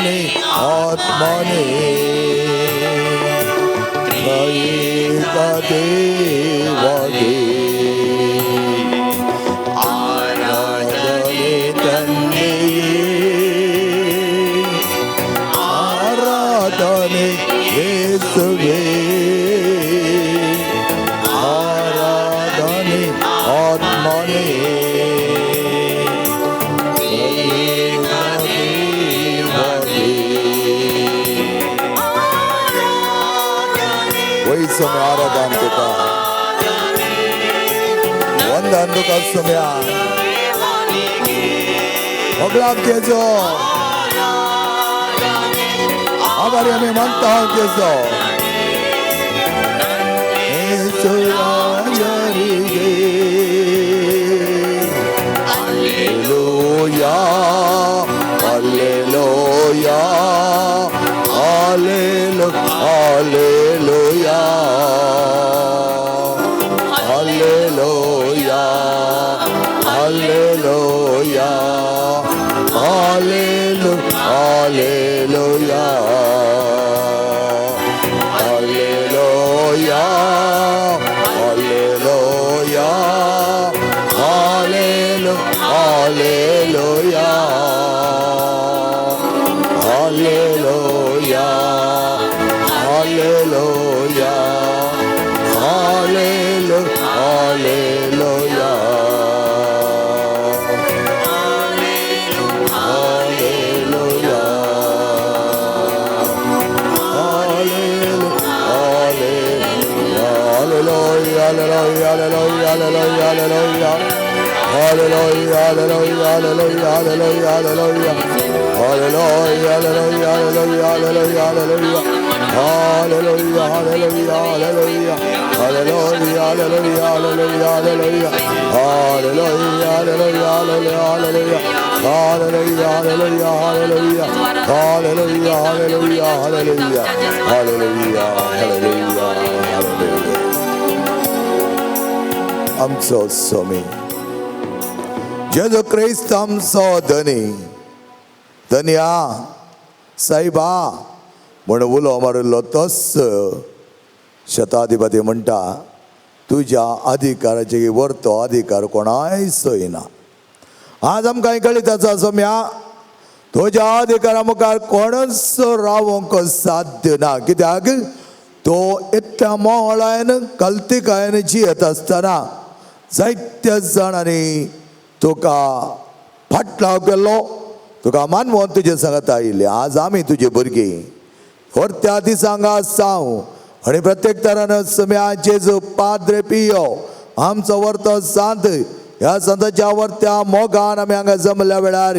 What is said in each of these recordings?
आराधने आत्मने त्रयेका देवागे आराधने तन्ने आराधने येसुवे आराधने आत्मने समय आराधन तुका वंदन तुका समय अगलाब केजो आभारी आम्ही म्हणतो KJo hallelujah hallelujah hallelujah hallelujah hallelujah hallelujah hallelujah hallelujah hallelujah hallelujah Hallelujah, hallelujah, hallelujah, hallelujah, hallelujah, hallelujah, hallelujah. Hallelujah, hallelujah, hallelujah, hallelujah, hallelujah. Hallelujah, hallelujah, hallelujah, hallelujah, hallelujah. Hallelujah, hallelujah, hallelujah. Hallelujah, hallelujah, hallelujah, hallelujah. Hallelujah, hallelujah, hallelujah, hallelujah. Hallelujah, hallelujah, hallelujah. Hallelujah, hallelujah, hallelujah. Hallelujah, hallelujah, hallelujah. I'm so sorry. जेजू क्रिस्त आमचो धनी धन्या साईबा म्हणून उलो मारिल्लो तोच शताधिपती म्हणटा तुज्या अधिकाराचे वर्तो अधिकार कोणाय सोयना. आज आमकां कळीत आसा सोम्या तुज्या अधिकारा मुखार कोणच रावंक साध्य ना. कित्याक तो इतल्या मोहळायन कल्तिकायन जियेत आसतना जायत्या जाणांनी तुका फाटलाव केल्लो तुका मानवून तुजे सांगत आयिल्ले. आज आमी तुजे भुरगीं व्हरत्या दिसांक आसांव आनी प्रत्येक तरान सम्या जेजू पाद्रे पियो आमचो व्हरतो सांत ह्या संतांच्या व्हरत्या मोगान आमी हांगा जमल्या वेळार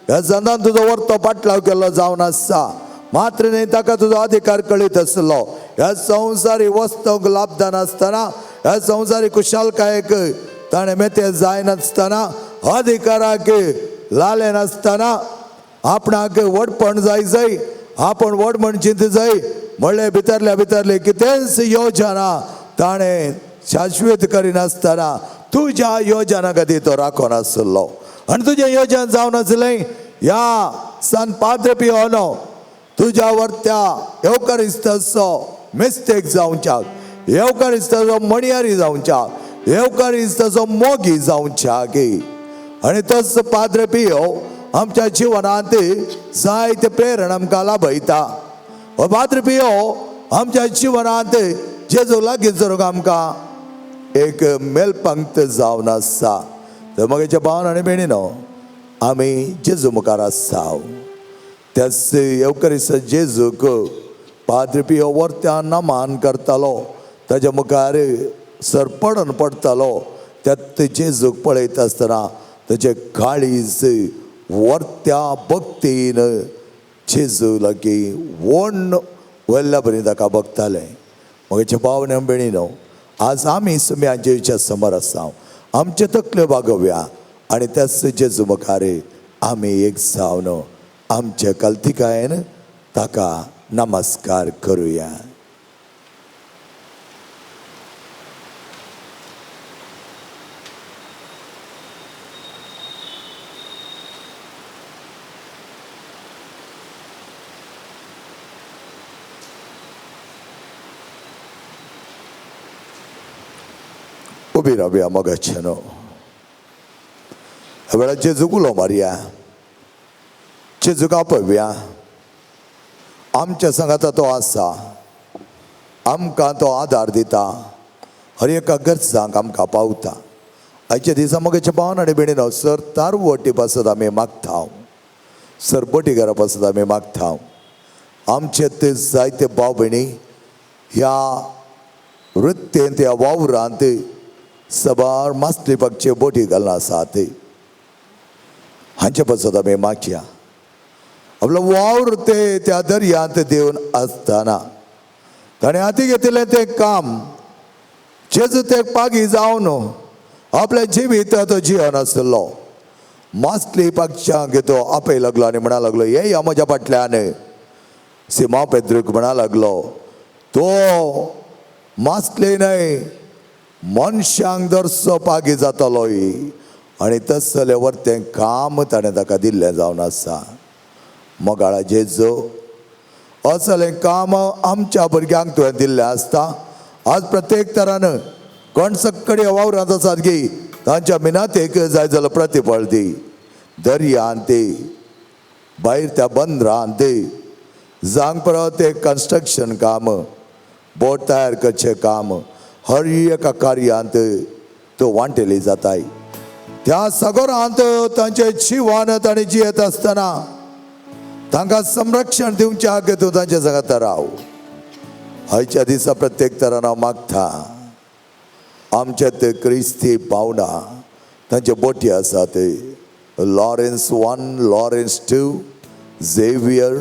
ह्या संतान तुजो व्हरतो फाटलाव केल्लो जावन आसा. मात्र न्ही ताका तुजो अधिकार कळीत आसलो. ह्या संवसारी वस्तूंक लाभदान आसतना ह्या संवसारी कुशलकायेक ताणें मेते जाय नासतना अधिकाराक लाले नासतना आपणाक वडपण जाय आपण वडपण चिंत जाय म्हणले भितरले कितेंच योजना ताणें शाश्वत करिनासतना तुज्या योजना खातीर तो राखो नासलो. आनी तुजें योजना जावन आसलें ह्या सान पाद्रे पियोनो तुज्या व्हरत्या येवकारिस्ताचो मिस्टेक जावच्याक येवकारिस्ताचो मणयारी जावच्याक येवकारिस्ताचो मोगी जावच्याक. आनी तोच पाद्रे पियो आमच्या जिवनांत जायते प्रेरणा आमकां लाभयता. हो पाद्रे पियो आमच्या जिवनांत जेजू लागीं जरूंक आमकां एक मेलपंक्त जावन आसा. तर मगेच्या भावन आनी भयणीनो आमी जेजू मुखार आसाव. त्याच येवकारिस्त जेजूक पाद्रे पियो व्हरत्या नमान करतालो ताच्या मुखार सरपडून पडतालो. त्यात जेजूक पळयता आसतना ताचे काळीज व्हरत्या भक्तीन जेजू लागीं वोण वेल्ल्या बरी ताका बगताले. मगेच्या भावने भयणीनो आज आमी सुम्याच्या समोर आसाव. आमचे तकल्यो बागोवया आनी त्याच जेजू मुखार आमी एक जावन आमच्या कल्तिकायेन ताका नमस्कार करुया. उबी रावया मोगाचेनो वेळा जेजूक उलो मारया जेजूक आपयव्या आमच्या संगाता तो आसा आमकां तो आदार दिता हर एका गरजांक आमकां पावता आयच्या दिसा मोगाच्या भावान आनी भयणीनो सर तारवटी पासत आमी मागता सर बोटीकारा पासत आमी मागता आमचे ते जायते भाव भयणी ह्या वृत्तेंत ह्या वावरांत सबार मास्त्रीपाकचे बोटी घालून आसात हांचे पासत आमी मागया आपलो वावर ते त्या दर्यांत देवन आसतना ताणें हाती घेतिल्लें तें काम जेजू ते पागी जावन आपल्या जिविताचो जिवन आसलो मास्ली पक्षांक तो आपय लागलो आनी म्हणा लागलो हे या म्हज्या फाटल्यान सिमा पेद्रूक म्हणा लागलो तो मास्ले न्हय मनशांक दर्सो पागी जातलोय आनी तसलें वर्तें काम ताणें ताका दिल्लें जावन आसा मोगाळा जेजू असलें काम आमच्या भुरग्यांक तुवें दिल्लें आसता आज प्रत्येक तरान कोण सक्कडी वावरांत आसात गी तांच्या मिनातेक जाय जाल्यार प्रतिफळ दी दर्यांत भायर त्या बंदरांत जांग परत ते कन्स्ट्रक्शन काम बोट तयार करचें काम हर एका कार्यांत तो वांटेली जाताय त्या सगोरांत तांचें जिवन ताणें जियेत आसतना तांकां संरक्षण दिवच्याक तूं तांचे सांगात राव आयच्या दिसा प्रत्येक तरान हांव मागता आमचे ते क्रिस्ती पावना तांचे बोटी आसात Lawrence 1 Lawrence 2 Xavier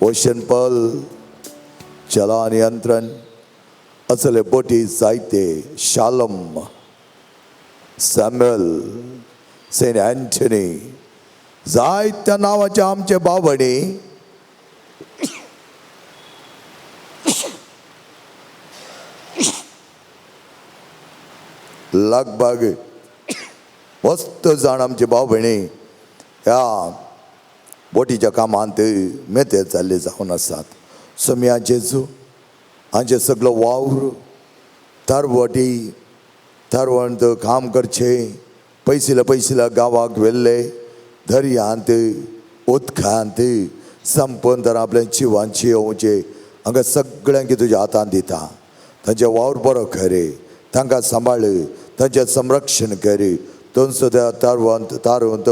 Ocean Pearl चला नियंत्रण असले बोटी जायते शालम सॅम्युएल सेंट अँथनी जायत्या नांवाचे आमचे भाव भयणी लगभग वस्त जाण आमचे भाव भयणी ह्या बोटीच्या कामांत मेते चालले जावन आसात सोम्या जेजू हांचे सगळो वावर तारवटी तारवंत काम करचे पयसिल्या गांवाक व्हेल्ले दर्यांत उदकांत संपून तर आपल्या जिवांची येवचे हांगा सगळ्यांक तुज्या हातांत दिता तांचे वावर बरो कर तांकां सांबाळ तांचें संरक्षण कर थंयसर त्या तारवंत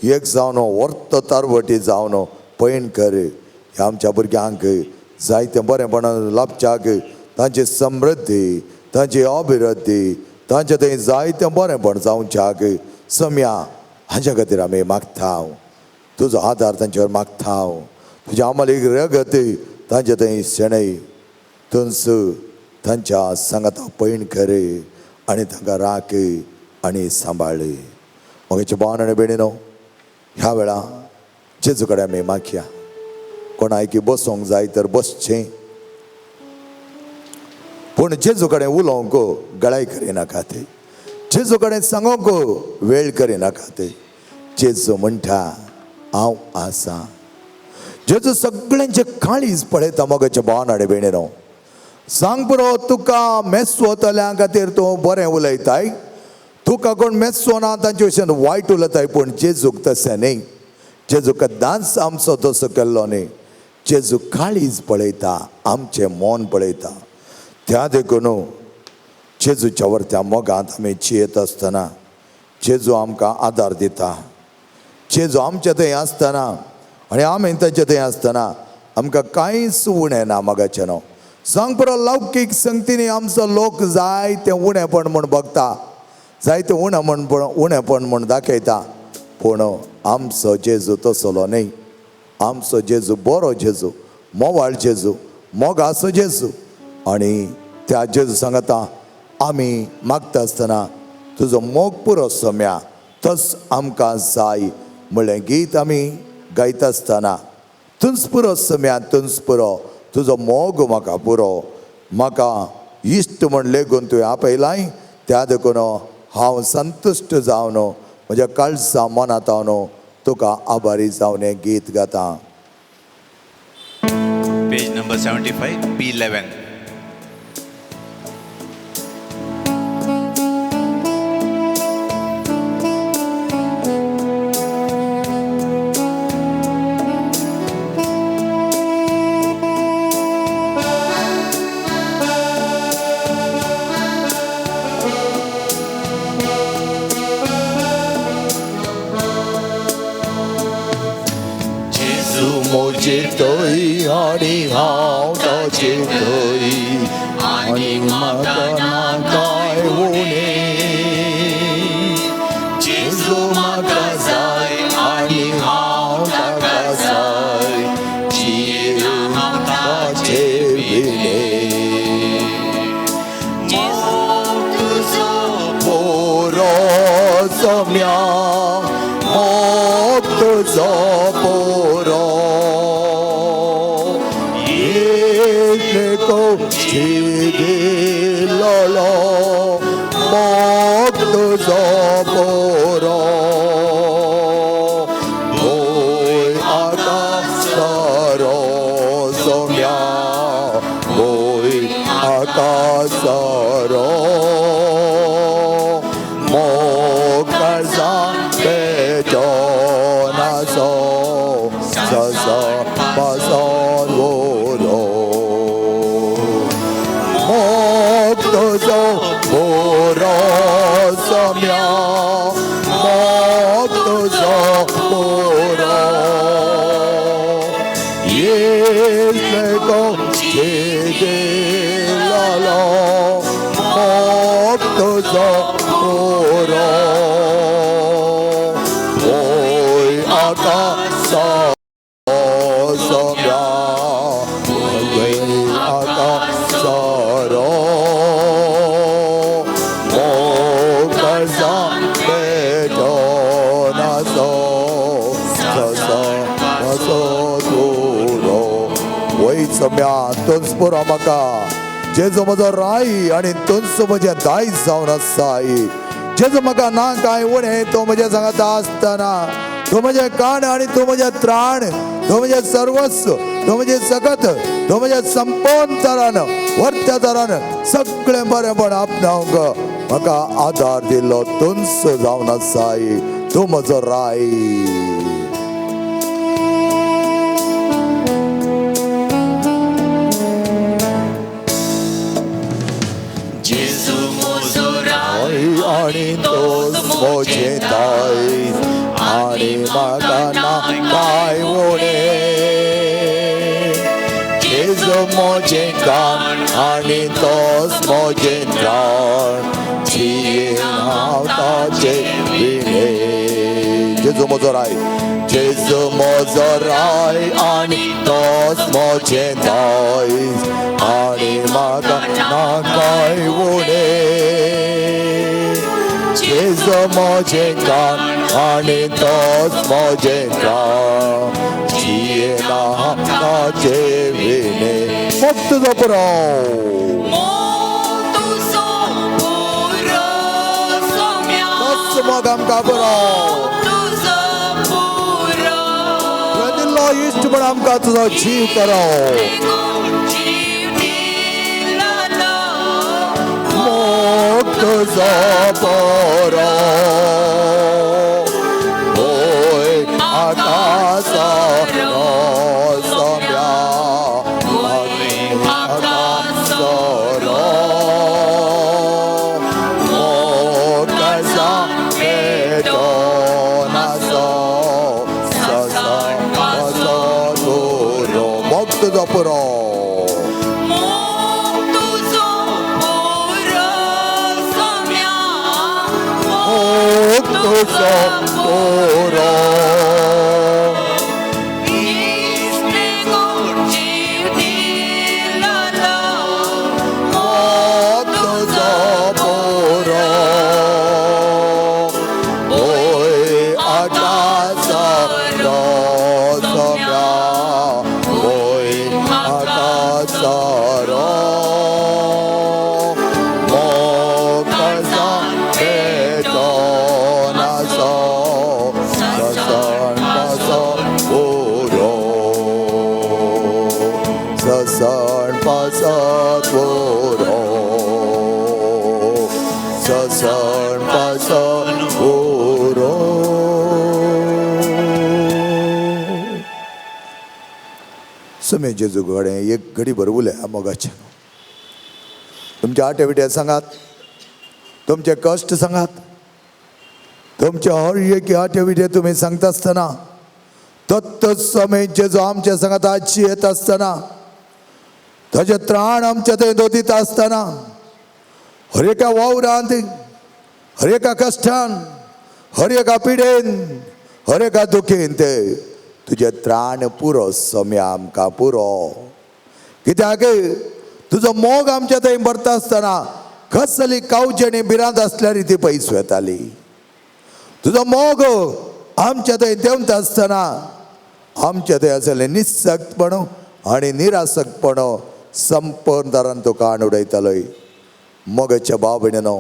एक जावन वर्त तारवटी जावन पैण कर ह्या आमच्या भुरग्यांक जायतें बरेंपणान लाभच्याक तांची समृद्धी तांची अभिवृद्धी तांचें थंय जायतें बरेंपण जावच्याक सम्या हाच्या खातीर आमी मागता तुजो आदार तांचेर मागता तुजी आमलीक रगत तांचे थंय शेणय थंयसर तांच्या सांगाता पैण कर आनी तांकां राख आनी सांबाळ मोगाचे भावन आनी भयणीनो ह्या वेळा जेजू कडेन आमी मागया कोण आयकी बसोंक जाय तर बसचें पूण जेजू कडेन उलोवंक गळाय करिनाकात जेजू कडेन सांगोंक वेळ करिनाकात जेजू म्हणटा हांव आसा जेजू सगळ्यांचे काळीज पळयता मोगाचे भावन आनी भयणीनो सांग पुरो तुका मेस्वतल्या खातीर तूं बरें उलयताय तुका कोण मेस्सो ना तांचे विशयी वायट उलयताय पूण जेजूक तशें न्ही जेजू कदांच आमचो तसो केल्लो न्ही जेजू काळीज पळयता आमचें मन पळयता त्या देखून जेजूच्या वर्त्या मोगांत आमी जियेत आसतना जेजू आमकां आदार दिता जेजू आमचे थंय आसतना आनी आमी तांचे थंय आसतना आमकां कांयच उणें ना मोगाचें न्हू सांग पुरो लौकीक संगतींनी आमचो लोक जाय तें उणेंपण म्हूण बगता जाय तें उणेंपण म्हूण दाखयता पूण आमचो जेजू तसलो न्ही आमचो जेजू बरो जेजू मोवाळ जेजू मोगाचो जेजू आनी त्या जेजू सांगता आमी मागता आसतना तुजो मोग पुरो सोम्या तस आमकां जाय म्हणलें गीत आमी गायता आसतना तुंच पुरो सोम्या तुंच पुरो तुजो मोग म्हाका पुरो म्हाका इश्ट म्हण लेगून तुवें आपयलाय त्या देखून हांव संतुश्ट जावन म्हज्या काळजा मनांत हांव तुका आभारी जावन हें गीत गाता पेज नंबर 75 P11 मुजितोय आणि हांव ताचेतोय आणि म्हाका नाकाय उणे जेजू म्हाका जाय आणि हांव ताका जाय जियेन हांव ताचे विणे पोरो सोम्या मोग तुजो पोरो येको चिदिलोलो मोग तुजो पोरो ओय आकाशारो सोम्या ओय आकाशारो मोगाचा बेटोनाचो ससा पासन वोलो मोग तुजो पोरो सोम्या मोग तुजो पोरो येको चिदिलोलो मोग तुजो पोरो ओय आकाशा सोम्या ओय आकाशारो मोगाचा बेटोनाचो ससा पासोरो ओय सोम्या तूंच पुरो म्हाका जेजू म्हजो राई आणि तूंच म्हजें दायज जावन आसाय जेजू म्हाका ना कांय उणें तूं म्हज्या सांगाता आसतना तूं म्हजें काण आणि तूं म्हजें त्राण तूं म्हजें सर्वस्व तूं म्हजें सकत तूं म्हजें संपूर्ण तरान वर्त्या तरान सगळें बरेंपण आपणावंक म्हाका आदार दिल्लो तूंच जावन आसाय तूं म्हजो राई आणि तोच मोजें दायज आणि म्हाका नाकाय उणें जेजू मोजें कान आणि तोच मोजें त्राण जियेन हांव ताचे विणे जेजू म्हजो राय जेजू म्हजो राय आणि तोच मोजें दायज आणि म्हाका नाकाय उणें जेजू मोजें कान आणि तोच मोजें त्राण जियेन हांव ताचे विणे मोग तुजो पुरो तोच मोग आमकां पुरो तुवें दिल्लो इश्ट म्हण आमकां तुजो जीव करो मोग तुजो पोरो ओय आकाशारो सोम्या आकाशारो मोगाचा बेटोनाचो ससा पासोरो मोग तुजो पुरो तुजो पोरो तुजो पोरो ओय आकाशारो सोम्या ओय आकाशारो मोगाचा बेटोनाचो ससा पासोरो ससा पासोरो ससा पासोरो समय जेजू घडे एक घडी भर उलया मोगाचें तुमच्या आटेविटे सांगात तुमचे कष्ट सांगात तुमचे हर एक आटेविटे तुम्ही सांगता आसतना तत्तच समय जेजू आमच्या संगात आजची येत असताना ताचे त्राण आमच्या थंय दोतीत असताना हर एका वावरांत हर एका कश्टान हर एका पिडेन हर एका दुखेन ते तुझे त्राण पुरो समय आमकां पुरो कित्याक तुजो मोग आमच्या थंय भरता असताना कसली कावची आनी भिरांत आसल्यार ती पयस वेताली तुजो मोग आमच्या थंय देंवता असताना आमच्या थंय आसले निसक्तपण आनी निरासकपण संपूर्ण तरान तुका आण उडयतालोय मोगाच्या भाव भयणीनो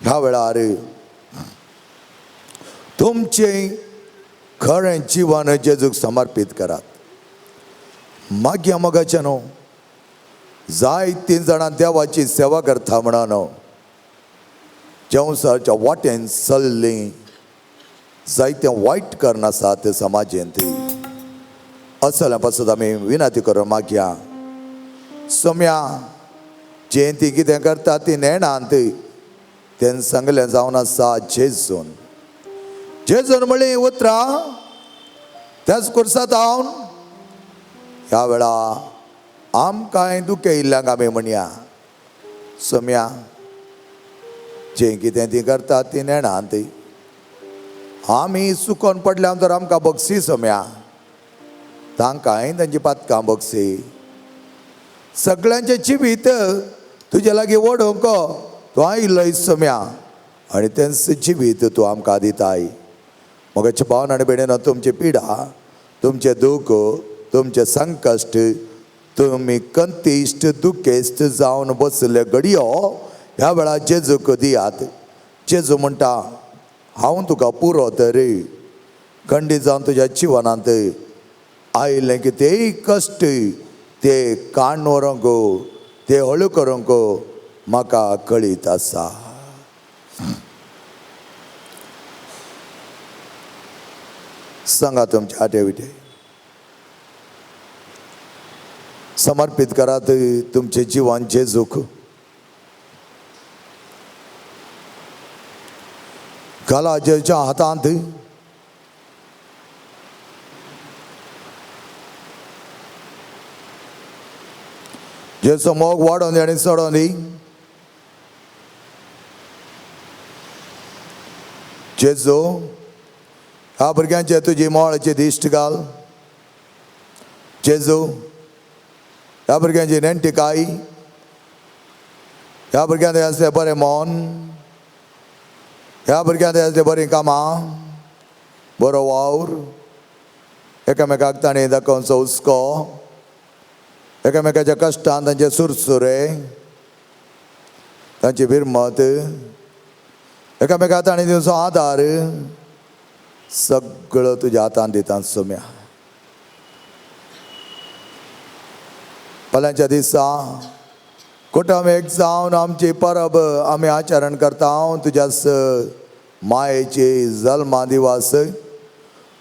ह्या वेळार तुमचें खरें जिवन जेजूक समर्पीत करात मागीर मोगाच्या न्हू जायतीं जाणां देवाची सेवा करता म्हणून जेवसाच्या वाटेन चल्लीं जायते वायट कर्ण आसा ते समाजेंत असल्या पासून आमी विनंती करून मागया सोम्या जें ती कितें करता ती नेणांत तें सांगलें जावन आसा जेजून जेजून म्हणलें उतरां त्याच कुर्सात हांव ह्या वेळा आमकांय दुखें येयल्ल्यांक आमी म्हणया सोम्या जें कितें ती करता ती नेणांत आमी सुकोन पडल्या तर आमकां बक्षी सोम्या तांकांय तांची पातकां बक्षी सगळ्यांचें जिवीत तुजे लागीं ओडोवंक तूं आयिल्लोय सोम्या आनी तेंच जिवीत तूं आमकां दिताय मोगाचे भावन आनी भयणीनो तुमची पिडा तुमचें दूख तुमचें संकश्ट तुमी कंतिश्ट दुखेस्त जावन बसले घडयो ह्या वेळार जेजूक दियात जेजू म्हणटा हांव तुका पुरो तर खंडीत जावन तुज्या जिवनांत आयिल्लें की तेय कश्ट ते काण व्हरूंक ते हळू करूंक म्हाका कळीत आसा सांगा तुमच्या आटे विटे समर्पीत करात तुमचे जिवन जेजूक घाला जेजूच्या हातांत जेजूचो मोग वाडोवन दी आनी चडोवन दी जेजू ह्या भुरग्यांचे तुजी मोळाची दिश्ट घाल जेजू ह्या भुरग्यांची नेणटेकाय ह्या भुरग्यांक आसलें बरें मोन ह्या भुरग्यांक आसलें बरीं कामां बरो वावर एकामेकाक ताणी दाखोवचो हुस्को एकामेकाच्या कश्टान तांचे सुरसुरे तांची भिरमत एकामेकाक ताणी दिवचो आदार सगळो तुज्या हातांत दिता सोम्या फाल्यांच्या दिसा कुटुंब एक जावन आमची परब आमी आचरण करता तुज्याच मायेची जल्मा दिवस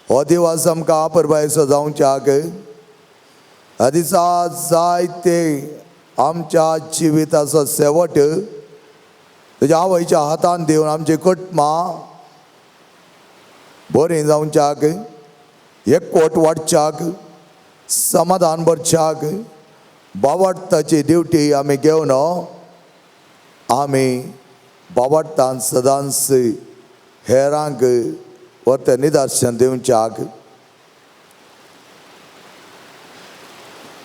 हो दिवस आमकां परबायचो जावच्याक ह्या दिसा जायते आमच्या जिविताचो शेवट तुज्या आवयच्या हातांत दिवन आमची कुटुंबां बरीं जावच्याक एकवट वाडच्याक समाधान भरच्याक बावार्थाची ड्युटी आमी घेवन आमी बावार्थान सदांच हेरांक वर्त निदर्शन दिवच्याक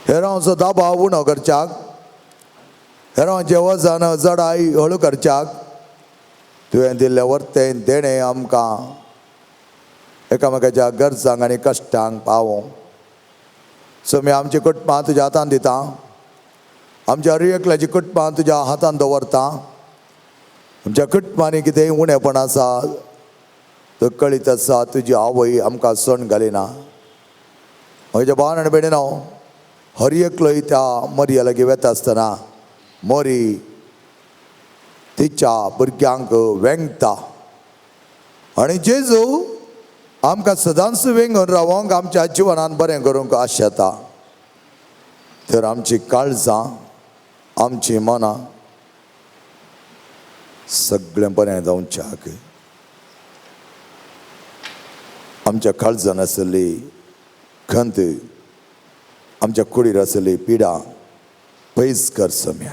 हेरांचो दबाव उणो करच्याक हेरांचें वजन जडाय हळू करच्याक तुवें दिल्लें वर्तें देणें आमकां एकामेकाच्या गरजांक आनी कश्टांक पावोवंक सोमी आमची कुटुंबां तुज्या हातांत दिता आमच्या हर एकल्याची कुटुंबां तुज्या हातांत दवरता आमच्या कुटुंबांनी कितेंय उणेपण आसा तो कळीत आसा तुजी आवय आमकां सण घालिना म्हज्या भावान आनी भयणीनो हर एकलोय त्या मरये लागीं वेता आसतना मोरी तिच्या भुरग्यांक वेंगता आनी जेजू आमकां सदांच वेंगून रावोंक आमच्या जिवनांत बरें करूंक आशेता तर आमची काळजां आमची मनां सगळें बरें जावच्याक आमच्या काळजान आसली खंत आमच्या कुडीर आसली पिडा पयस कर सम्या.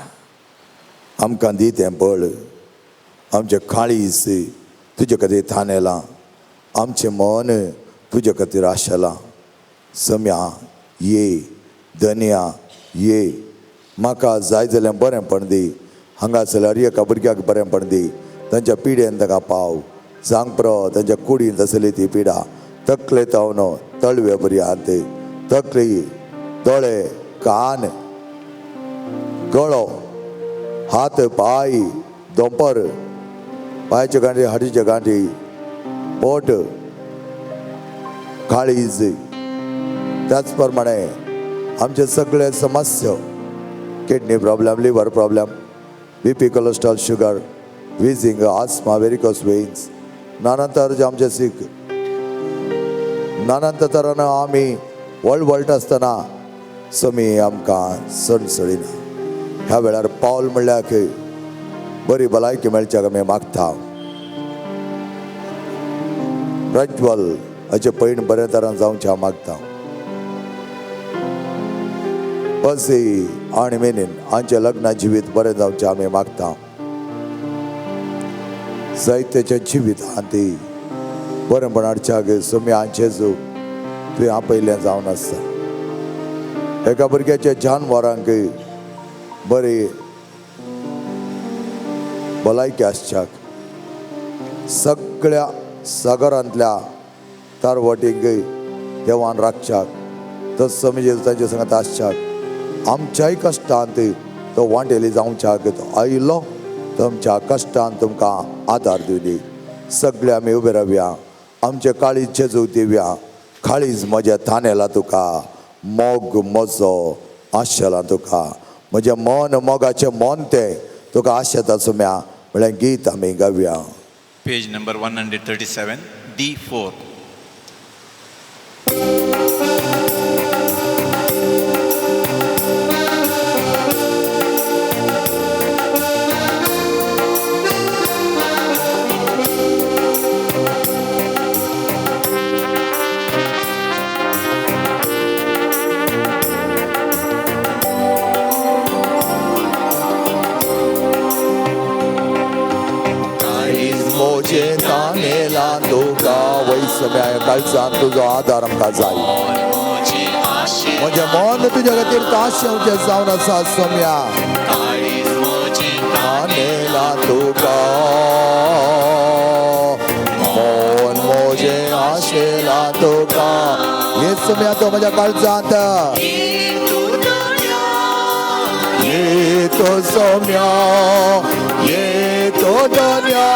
आमकां दी तें बळ. आमचें काळीज तुजे खातीर थानेलां. आमचें मन तुजे खातीर आशेलां. सम्या ये, धन्या ये. म्हाका जाय जाल्यार बरेंपण दी. हांगासरल्या एका भुरग्याक बरेंपण दी. तांच्या पिडेन ताका पाव. सांग प्रो तांच्या कुडींत आसली ती पिडा. तकले तावनो तळवे पर्यंत, तकली, दोळे, कान, गळो, हात, पाय, दोंपर, पांयाचे गांठी, हाडीचे गांठी, पोट, काळीज. त्याच प्रमाणे आमचे सगळे समस्या, kidney problem, liver problem, BP, cholesterol, sugar, wheezing, asthma, varicose veins, नाना तरांचे आमचे सीख. नाना तरान आमी वळवळटा आसतना समी आमकां सणसळिना. ह्या वेळार पावल म्हणल्यार बरी भलायकी मेळच्याक आमी मागता. प्रज्वल हाचे पैण बरे तरान जावचें हांव मागता. बसी आनी मेनीन हांचें लग्न जिवीत बरें जावचें आमी मागता. जायत्याच्या जिवितांत बरेंपण हाडच्याक समी हांचेच तुवें आपयलें जावन आसता. एका भुरग्याच्या जानवरांक बरी भलायकी आसच्याक, सगळ्या सागरांतल्या तारवटीक देवान राखच्याक, तो समी तांचे सांगात आसच्याक, आमच्याय कश्टांत तो वांटेली जावच्याक तो आयिल्लो. तुमच्या कश्टांत तुमकां आदार दिवनी. सगळे आमी उबे रावया. आमचे काळीजचे जेजू दिवया. काळीज म्हज्या थानेला तुका, मोग म्हजो आशेला तुका. म्हजें मन मोगाचें मन तें तुका आशेता सुम्या म्हळ्यार गीत आमी गावया. Page number 137, D4. काळजांत तुजो आदार आमकां जाय. म्हजें मन तुजे खातीर ताशेवचें जावन आसा सम्या. थानेला तुका मन म्हजें आशेला तुका. ये सम्या तो म्हज्या काळजांत ये तो सम्या, ये तो धन्या,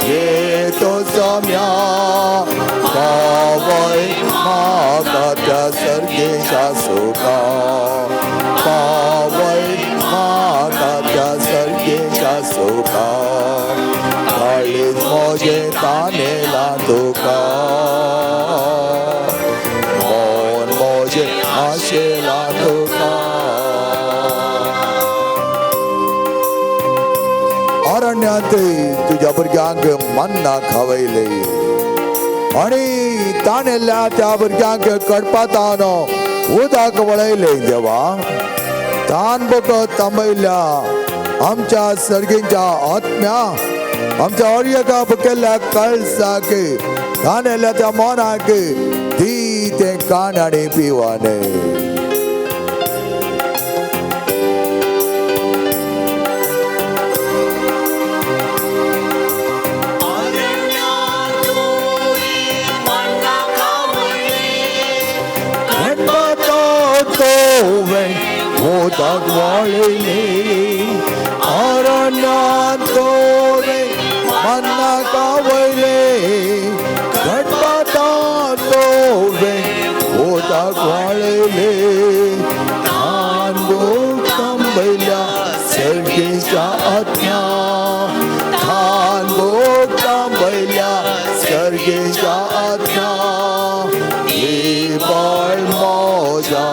ये तो सम्या. पावय म्हाका त्या सर्गेच्या सुखा. पावय म्हाका त्या सर्गेच्या सुखा. काळीज म्हजें तानेला तुका. मन म्हजें आशेला तुका. अरण्यात तुज्या भुरग्यांक मन्ना खावयले आणि ताणेल्या त्या भुरग्यांक कडपातावनो उदक वळयले. देवा तान बकत थांबयल्या आमच्या सर्गींच्या आत्म्या, आमच्या अर्यका केल्ल्या कळसाक, ताणेल्या त्या मोनाक दी तें कान आनी पिवाने. उदक वळयले अरण्यात तोरे मन्ना खावयले. घटपातांत तोरे उदक वळयले. तांदूळ थांबयल्या सर्गेच्या आत्म्या. तांदूळ थांबयल्या सर्गेच्या आत्म्या. बळ मोजा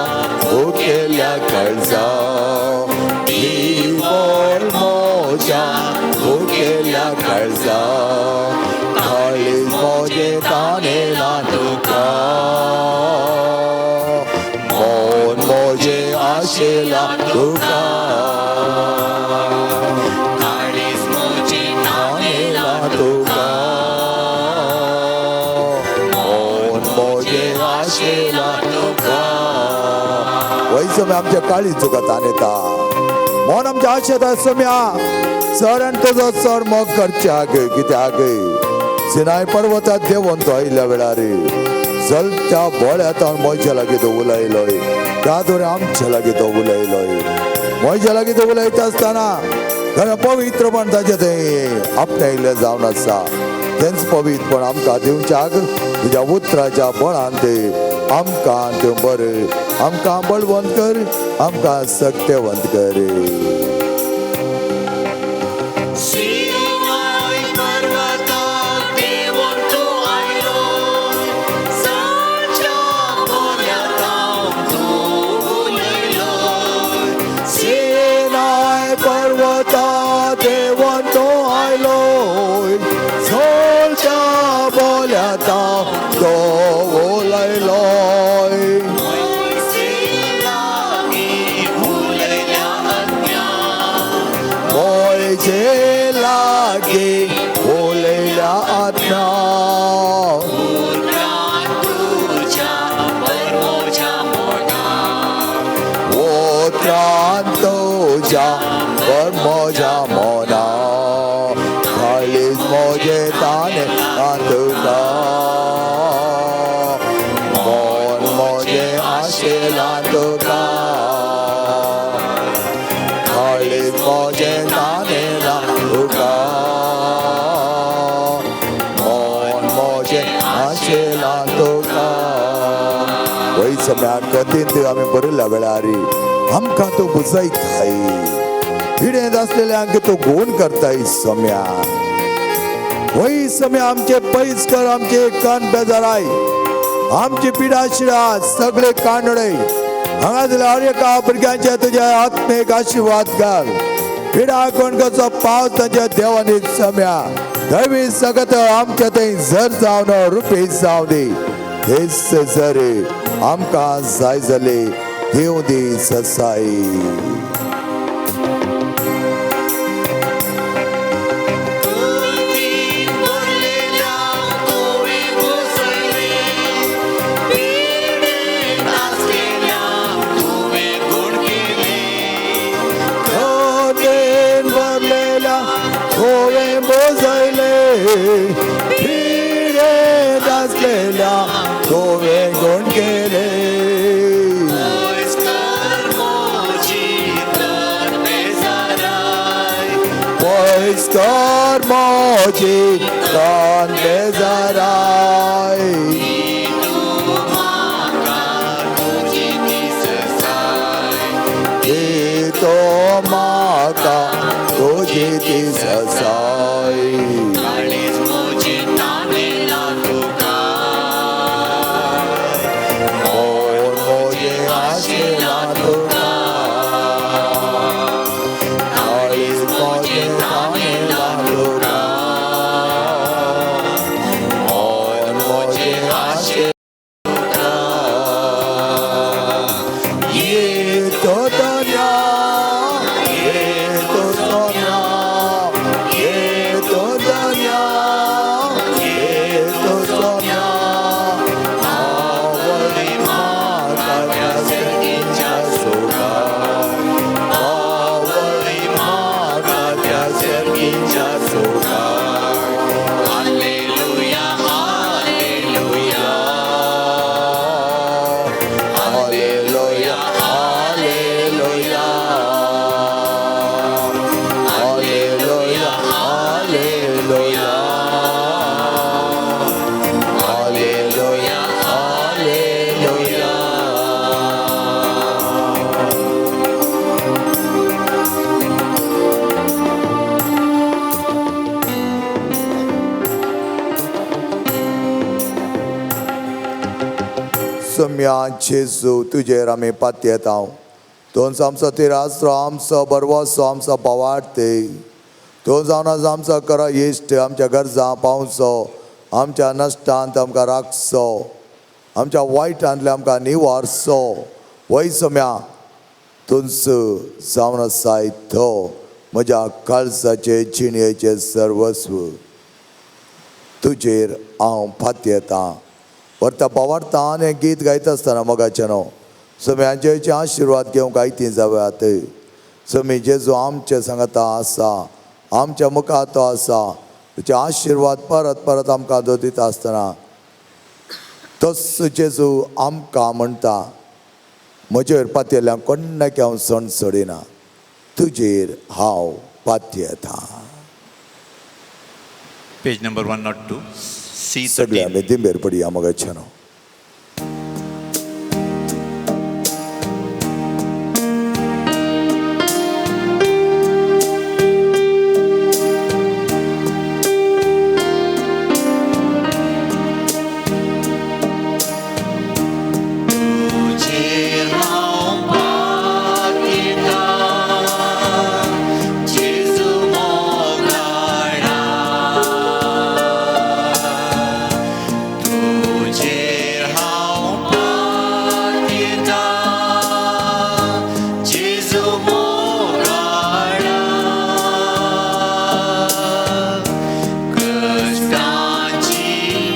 भुकेल्या काळजा. बळ मोजा भुकेल्या काळजा. काळीज म्हजें तानेला तुका. आशेला तुका काळीज मोजी नामेला तुका मोन मोजे आशेला तुका वैसम्य आमच्या काळी चुकत आनेता मोन आमच्या आशेत असम्या चड आनी तुजो चड मोग करच्याक कित्याक सिनाय पर्वतात देवून तो आयल्या वेळार जलत्या बोळ्यात मोयच्या लागीं तो उलयलोय त्या दोरे आमच्या लागीं तो उलयलोय मोयच्या लागीं तो उलयता आसतना खरें पवित्रपण ताचें थंय आपणायलें जावन आसा तेंच पवित्रपण आमकां दिवच्याक तुज्या उतराच्या बळान ते आमकां तूं बरें आमकां बळवंत कर आमकां सत्यवंत कर सीनाय पर्वतार देवून तूं आयलोय सांच्या बोळ्यातां तूं उलयलोय सिनाय पर्वता देवून तो आयलोय सोलच्या बोल्याता तो उलयलोय मोयचे लागी उलयल्या आज्ञा उतरान तुज्या कर्मोजा मोना काळीज मोजे ताने तुका मोन मोजे आशेला तुका काळीज मोजे ताने तुका मोन मोजे आशेला तुका वैसम्या कथेंत आमी बरयल्या वेळार आमकां तो बुजयताय पिडेंत आसलेल्यांक तो गोवन करताय सम्या वै सम्या आमचे पैस कर आमचे कान बेजाराय आमची पिडा शिडा सगळे कांडळे हांगा जाल्यार हर एका भुरग्यांचे तुजे आत्मेक आशिर्वाद घाल पिडा कोण कसो पावस तांच्या देवानी सम्या दयवी सगत आमच्या थंय जर जावन रुपी जावं दी हेच जर आमकां जाय जाले देव दी ससाई गोवे गुण केले पैस्कर मोजी कान बेजाराय तो माका तुझी ती ससाय सम्या जेजू तुजेर आमी पात येता तोच आमचो तिरास्रो आमचो बरवसो आमचो पावाडते तो जावन आज आमचो करा इश्ट आमच्या गरजां पावचो आमच्या नश्टांत आमकां राखचो आमच्या वायटांतले आमकां निवारचो वय सम्या तुंस जावन आसाय तो म्हज्या काळजाचे जिणेचे सर्वस्व तुजेर हांव फाती येतां. व्हरता पावारता आनी हें गीत गायता आसतना मोगाचें न्हू सगळ्यांचे आशिर्वाद घेवंक आयती जाव्यात. समी जेजू आमचे सांगता आसा, आमच्या मुखार तो आसा, तुजे आशिर्वाद परत परत आमकां दिता आसतना तोच जेजू आमकां म्हणटा म्हजेर पातयेल्ल्या कोणाक हांव सण सोडिना, तुजेर हांव पाती येतां. Page number 102, सगळे C13. आमी दिंबेर पडया मोगाचें न्हू. तुजेर हांव पाती येतां, जेजू मोगाडा. तुजेर हांव पाती येतां, जेजू मोगाडा. कश्टांची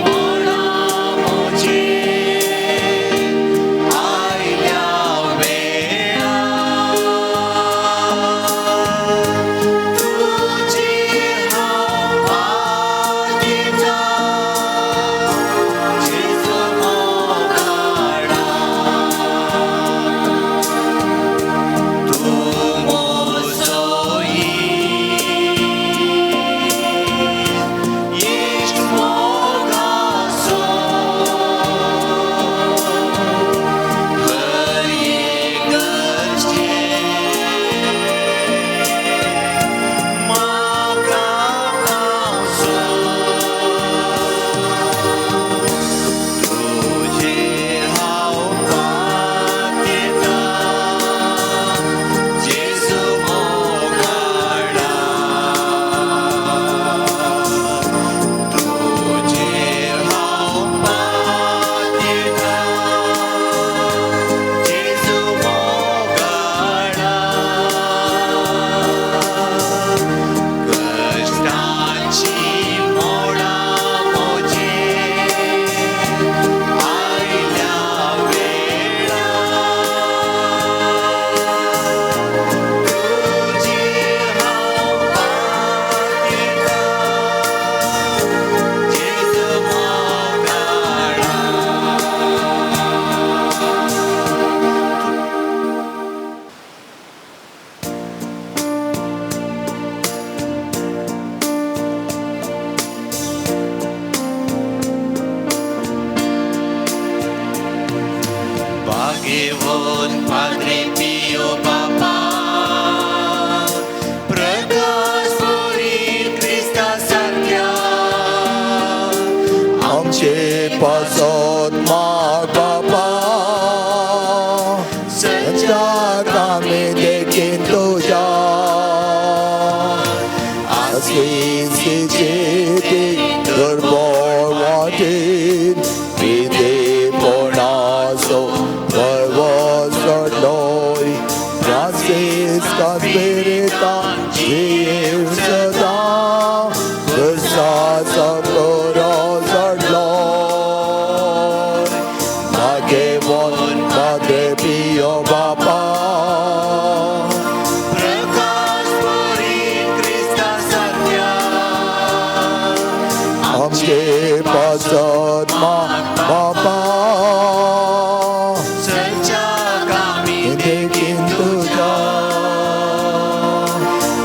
मोडां म्हजेर आयल्या वेळार तुजेर हांव पाती येतां, जेजू मोगाडा. तूं म्हजो इश्ट मोगाचो, हर एक गरजेक म्हाका पावसो. तुजेर हांव पाती येतां, जेजू मोगाडा. तुजेर हांव पाती येतां, जेजू मोगाडा. कश्टांची मोडां म्हजेर आयल्या वेळार तुजेर हांव पाती येतां, जेजू मोगाडा. भाग्यवान Padre Pio Papa, प्रकाश पोरी क्रिस्ता सारक्या आमचे पासत माग बापा, सज्जाक आमी देखीन तुज्या आस्किसीचे दुर्बळ वाटेन विधेयपणाचो गर्व चडलोय. फ्रांसिस्का स्पिरितान जीव सदां वर्साचो बरो चडलोय. भाग्यवान Padre Pio Papa, प्रकाश पोरी क्रिस्ता सारक्या आमचे पासत माग बापा, सज्जाक आमी देखीन तुज्या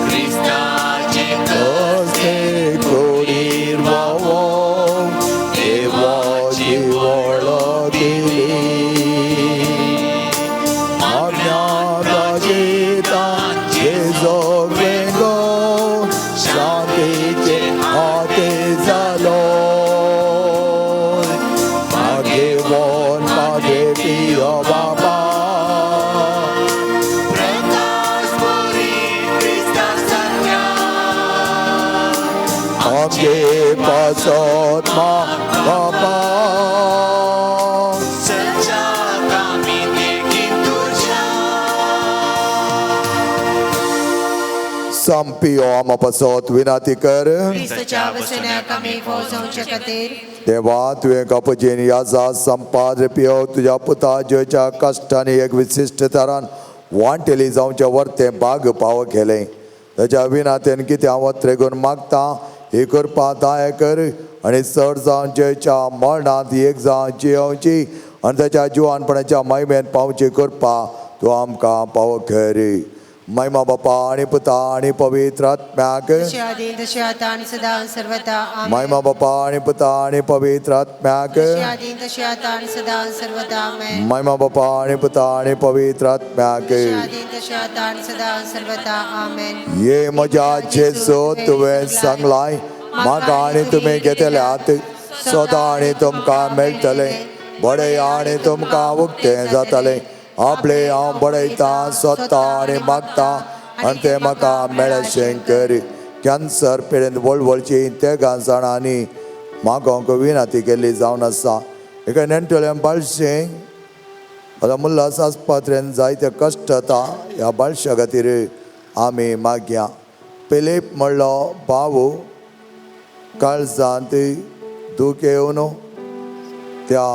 क्रिस्ताचे कसले कुडीर वावोंक देवाची वळख केली. मागण्या राजितान जेजो वेंगो शांतीचे हाते जालो. भाग्यवान Padre Pio Papa, प्रकाश पोरी क्रिस्ता सारक्या आमचे पासत माग बापा, सज्जाक आमी देखीन तुज्या संपियो आमपसोत विनाती कर ख्रिस्ताच्या वचनाक आमी पोहोचोवचे खातीर देवा तुवें कपचेन याचा संपाद पियो तुझ्या पुता जोच्या कश्टांनी एक विशिष्ट तरान वांटेली जावचे वर्ते भाग पाव केले त्याच्या विनातेन कितें हांव वत्रेगून मागता ही करपा दाय कर आनी चड जावन जयच्या मरणांत एक जावन जियोवची आनी त्याच्या जुवानपणाच्या महिमेन पावची करपा तूं आमकां पाव कर महिमा बापा आनी पुता आनी पवित्र आत्म्याक जशे आदी तशे आता आनी सदां सर्वदा आमेन महिमा बापा आनी पुता आनी पवित्र आत्म्याक जशे आदी तशे आता आनी सदां सर्वदा आमेन महिमा बापा आनी पुता आनी पवित्र आत्म्याक जशे आदी तशे आता आनी सदां सर्वदा आमेन ये म्हज्या जेजू तुवें सांगलाय म्हाका आनी तुमी घेतल्यात सदां आनी तुमकां मेळटले बडय आनी तुमकां उक्तें जातलें आपले हांव बडयता सोदता आनी मागता आनी तें म्हाका मेळशें कर कॅन्सर पिडेन वळवळची ते जाणांनी मागोंक विनाती केल्ली जावन आसा एका नेण्टेल्या बाळशें आता मुल्लास आस्पत्रेन जायते कश्ट येता ह्या बाळशा खातीर आमी मागया पिलीप म्हणलो भाऊ काळजांत दूख येवन त्या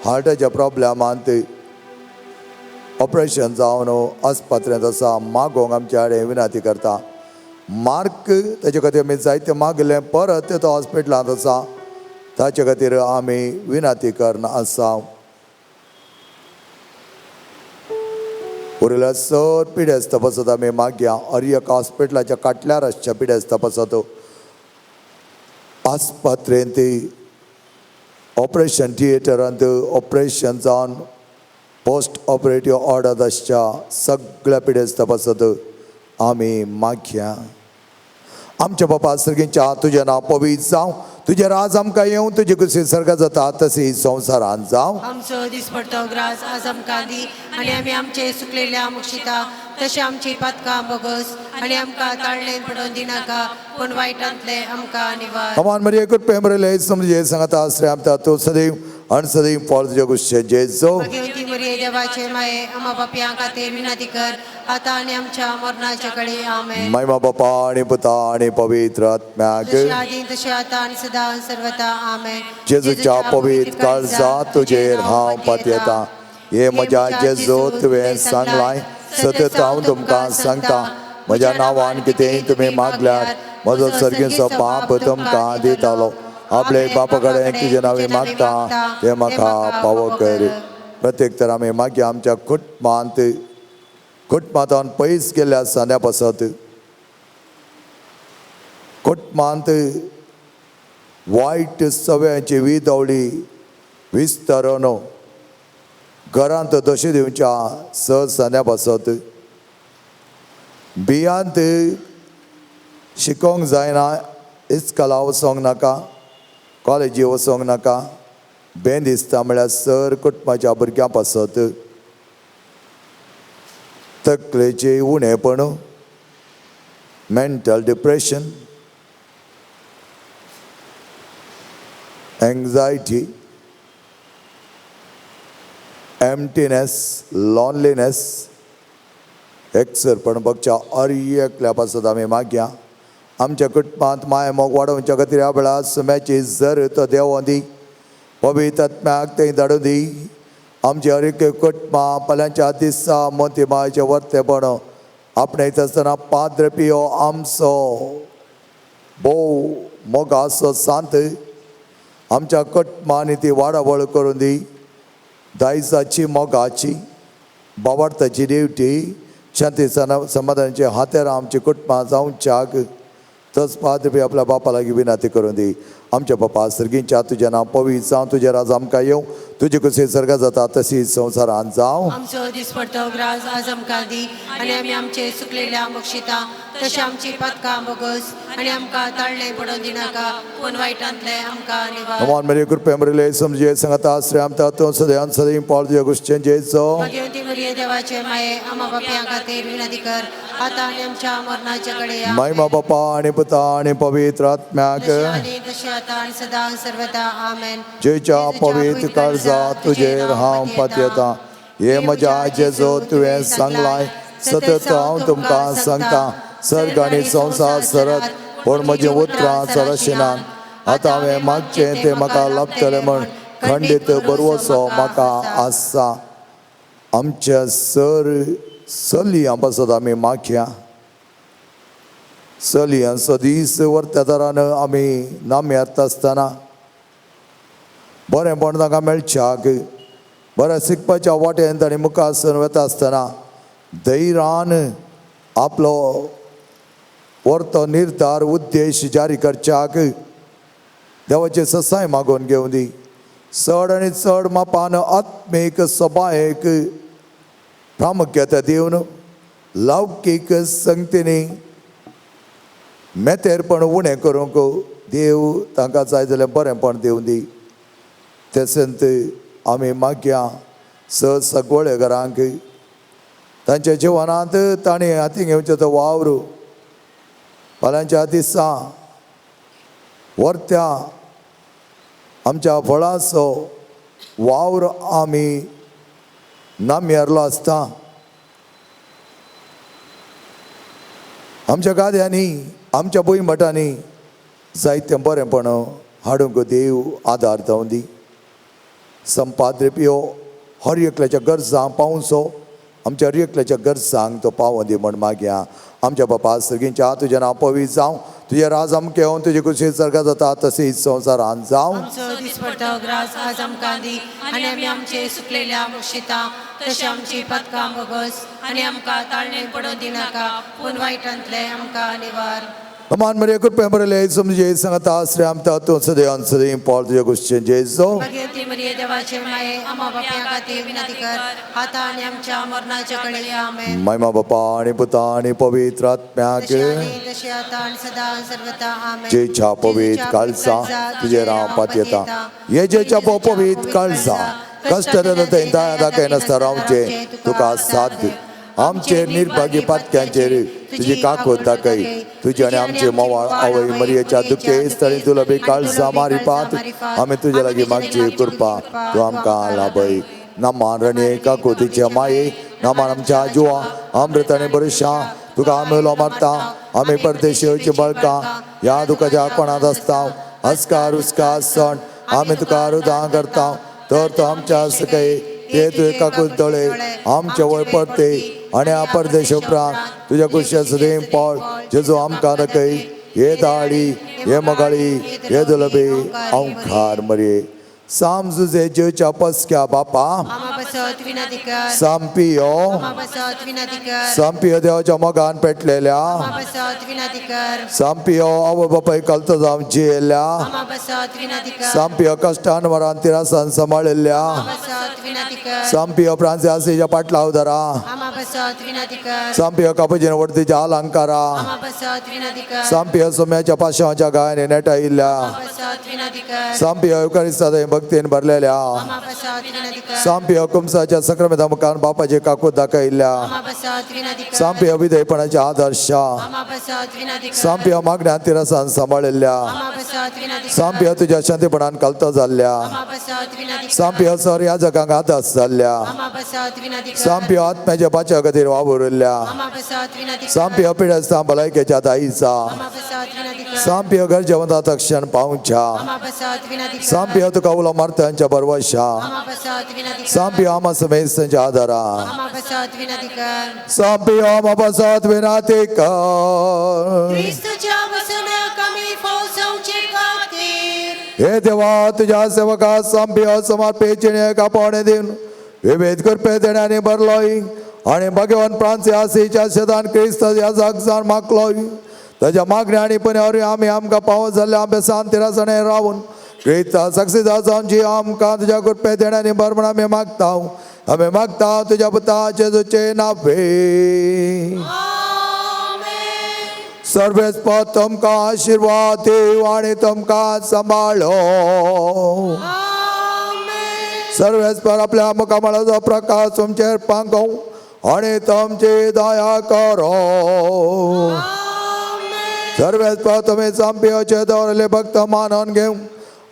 हार्टाच्या प्रॉब्लेमांत ऑपरेशन जावन आस्पत्रेंत आसा मागोंक आमचे कडेन विनाती करता मार्क ताचे खातीर आमी जायते मागले परत तो हॉस्पिटलांत आसा ताचे खातीर आमी विनाती करना आसा उरिल्ल्या सर पिडेस्त तपासत आमी मागया अर्यक हॉस्पिटलाच्या काटल्यार आसच्या पिडेस्त तपासत आस्पत्रेंत ऑपरेशन थिएटरांत ऑपरेशन जावन पोस्ट ऑपरेटिव्ह ऑर्डर आसच्या सगळ्या पिडेस्त तपासत आमी मागया आमच्या बापा सर्गीच्या तुजें नांव पवित्र जावं तुजें राज आमकां येवं तुजी कुशी सर्ग जाता तशी संवसारांत जावं आमचो दिसपडटो ग्रास आज आमकां दी आनी आमी आमचे सुकलेल्या मुक्षिता तशें आमची पातकां बोगस आनी आमकां ताळणेन पडोवन दिनाका पूण वायटांतले आमकां निवार कमान मरी एकूच पेमरले समजे सांगता आसरे आमता तूं सदैव आनी सदैव फळ तुजे कुशे जेजो भगवती मरिये देवाचे माये आमा बापयां खातीर विनंती कर आतां आनी आमच्या मरणाचे कडेन आमेन महिमा बापा आनी पुता आनी पवित्र आत्म्याक जशे आदी तशे आतां आनी सदां सर्वदा आमेन जेजूच्या पवित्र काळजा तुजेर हांव पातयेता हे म्हज्या जेजू तुवें सांगलाय सतत हांव तुमकां सांगता म्हज्या नांवान कितेंय तुमी मागल्यार म्हजो सर्गेचो बाप तुमकां दितालो आपले बापा कडेन तुजे नांवे मागता ते म्हाका फावो कर प्रत्येक तर आमी मागया आमच्या कुटुंबांत पयस गेल्ल्या सान्या पासत कुटुंबांत वायट सवयांची विदवळी विस्तारून घरांत दोशी दिवच्या सान्या पासत बियांत शिकोवंक जायना इस्कॉला वचोंक नाका कॉलेजी वचोंक नाका बेन दिसता म्हळ्यार सर कुटुंबाच्या भुरग्यां पासत तकलेचें उणेपण mental depression anxiety emptiness loneliness एकसरपण बगच्या अर्यकल्या पासत आमी मागया आमच्या कुटुंबांत माय मोग वाडोवच्या खातीर ह्या वेळार सुम्याची जर तो देव दी पवित्र आत्म्याक तें धाडून दी आमचे हर एक कुटुंबां पल्यांच्या दिसा मोती मायचे वर्तेपण आपणयत आसतना पाद्र पियो आमचो भोव मोगाचो सांत आमच्या कुटुंबांनी ती वाडावळ करून दी दायजाची मोगाची बावार्थाची ड्युटी शांती समाधानाचे हातेर आमची कुटुंबां जावच्याक तस पाद्र आपल्या बापा लागीं विनंती करून दी आमच्या बापा सर्गींच्या तुजें नांव पवित्र जावं तुजें राज आमकां येवं तुजी कशी सर्ग जाता तशी संवसारांत जावं आमचो दिसपडटो ग्रास आज आमकां दी आनी आमी आमचे सुकलेल्या मुक्षिता तशें आमची पातकां बोगस आनी आमकां ताळणे पडोवन दिनाका पूण वायटांतले आमकां निवार हमान मेरे कृपे मरिले समजे सांगता आसरे आमता तूं सदैव सदैव पावल तुज्या गोश्टीन जेजो भगवती मरिये देवाचे माये आमा बापयां खातीर विनंती कर आतां आनी आमच्या मरणाचे कडेन महिमा बापा आनी पुता आनी पवित्र आत्म्याक जशें आदी तशें आतां आनी सदां सर्वदा आमेन जेच्या पवित्र काळजा तुजेर हांव पातयेता हे म्हज्या जेजो तुवें सांगलाय सतत हांव तुमकां सांगता सर्ग आनी संसार सरत पण म्हजे उतरां सरशिनान आतां हांवें मागचें तें म्हाका लाभतलें म्हण खंडीत बरवसो म्हाका आसा. आमच्या सलियां पासत आमी मागया. सलियां सदीस वर्तेदारान आमी नामे येता आसतना बरेंपण तांकां मेळच्याक बरें शिकपाच्या वाटेन ताणीं मुखार सर वता आसतना धैर्यान आपलो वर्तो निर्धार उद्देश जारी करच्याक देवाचे ससाय मागून घेवं दी. चड आनी चड मापान आत्मीक सभायेक प्रामुख्यता दिवन लौकीक संगतींनी मेतेरपण उणें करूंक देव तांकां जाय जाल्यार बरेंपण दिवं दी. तशेंच आमी मागया सगळेकारांक तांच्या जिवनांत ताणें हाती घेवचो तो वावर फाल्यांच्या दिसा वर्त्या आमच्या फळाचो वावर आमी नामेरलो आसता. आमच्या गाद्यांनी आमच्या भुंयमठांनी जायतें बरेंपण हाडूंक देव आदार जावं दी. संपाद्रप्यो हर एकल्याच्या गरजां पावचो आमच्या हर एकल्याच्या गरजांक तो पावों दी म्हण मागया. आमच्या बापा सगळींच्या तुजें नांव पवित्र जावं, तुजें राज आमकें येवन तुजे कुशीन सर्गांत जाता तशीच संवसारांत जावं. आमचो दिसपडटो ग्रास आज आमकां दी आनी आमी आमचे सुकलेल्या मुशिता तशें आमची पदकां बोगस आनी आमकां ताळणेन पडोवन दिनाका पूण वायटांतले आमकां निवार. Aman Maria could pemberley some J. Sangata Sram Tato Sadean Sadim Paul the Augustin Jeso. Bhagwati मरिये देवाचे माये आम्हा बापया खातीर विनंती कर आता आनी आमच्या मरणाच्या कडेन आमेन. Maima Bapa and Puta and Pavitrat Mak तशी आता आणि सदा सर्वदा आमेन. J. Chapavit Kalsa Tujera Patiata. Ye J. Chapavit Kalsa. Custard the entire Kanasta Ramche took us sad. आमचे निर्भाग्य पातक्यांचेर तुजी काकोता कै तुझे आनी आमचे मोवाळ आवय मरियेच्या दुखे स्थळी तुला बी काळजा मारी पात आमी तुजे लागीं मागची कृपा तूं आमकां लाभय. नामान रणे काकोतीच्या माये नामान आमच्या जुवा अमृत आनी बरशा तुका आमी उलो मारता. आमी परदेशी वयची बळकां ह्या दुखाच्या कोणात आसता अस्कार उस्कार सण आमी तुका रुदां करता. तर तूं आमच्या सकय ते तुवें काकूत दोळे आमचे वय परते आनी आ परदेश उपरांत तुज्या कुशा सदैव पावळ जेजो आमकां रकय हे दाळी हे मोगाळी हे दुलबे औंखार मरे. साम जुजे जेवच्या पसक्या बापा आम्हा बसत विनंती कर. सांपियो आम्हा बसत विनंती कर. सांपियो देवाच्या मोगान पेटलेल्या आम्हा बसत विनंती कर. सांपियो आवय बापाय कलतो जावन जियेल्या आम्हा बसत विनंती कर. सांपियो कश्टान वरान तिरासान सांबाळिल्ल्या बसत विनंती कर. सांपियो फ्रांसियासीच्या पाटलाव धरा आम्हा बसत विनंती कर. सांपियो कापुजीन वर्तीच्या अलंकारा आम्हा बसत विनंती कर. सांपियो सोम्याच्या पाशांच्या गायने नेटायिल्ल्या बसत विनंती कर. सांपियो युकारिस्तादय भक्तीन भरलेल्या आम्हा बसत विनंती कर. सांपियो कुमसाच्या संक्रमिता मुखार बापाचे काकूत दाखयिल्ल्या आम्हा बसत विनंती कर. सांपियो विधेयपणाच्या आदर्श आम्हा बसत विनंती कर. सांपियो मागण्या तिरासान सांबाळिल्ल्या आम्हा बसत विनंती कर. सांपियो तुझ्या शांतीपणान कलतो जाल्ल्या आम्हा बसत विनंती कर. सांपियो सर ह्या जगांक आदास जाल्ल्या आम्हा बसत विनंती कर. सांपियो आत्म्याच्या बाच्या खातीर वावुरिल्ल्या आम्हा बसत विनंती कर. सांपियो पिडेस्तां भलायकेच्या दाईचा आम्हा बसत विनंती कर. सांपियो गरजेवंता क्षण पावच्या आम्हा बसत विनंती कर. सांपियो तुका उलो मारत्यांच्या बरवशा आम्हा बसत विनंती कर. सांपियो आमा समेस्तच्या आदारा आम्हा बसत विनंती कर. सांपियो आमा बसत विनाती कर. क्रिस्तुच्या वसना कमी फौसवचे खातीर हे देवा तुझ्या सेवका सांपियो समर्पेचिणे कापोणे दिन विवेद करपे देण्याने भरलोय आणि भगवान फ्रांसियासीच्या शेतान क्रिस्त या जागसान मागलोय. ताच्या मागण्या आणि पुण्यावर आमी आमकां पावत जाल्ल्या आंबे शांतीरासणे रावून क्रिस्त सक्सिदा जावन जी आमकां तुज्या कृपे देण्याने भर म्हण आमी मागता. आमी मागता तुज्या पुताचे जेजूचे नावे. सर्वेस्प तुमकां आशिर्वाद देव आणि तुमकां सांबाळो. सर्वेस्पर आपल्या मुखामळाचो प्रकाश तुमचेर पांगो आणि तुमची दया करो. सर्वेस्पर तुमी सांपियोचे दवरले भक्त मानून घेऊ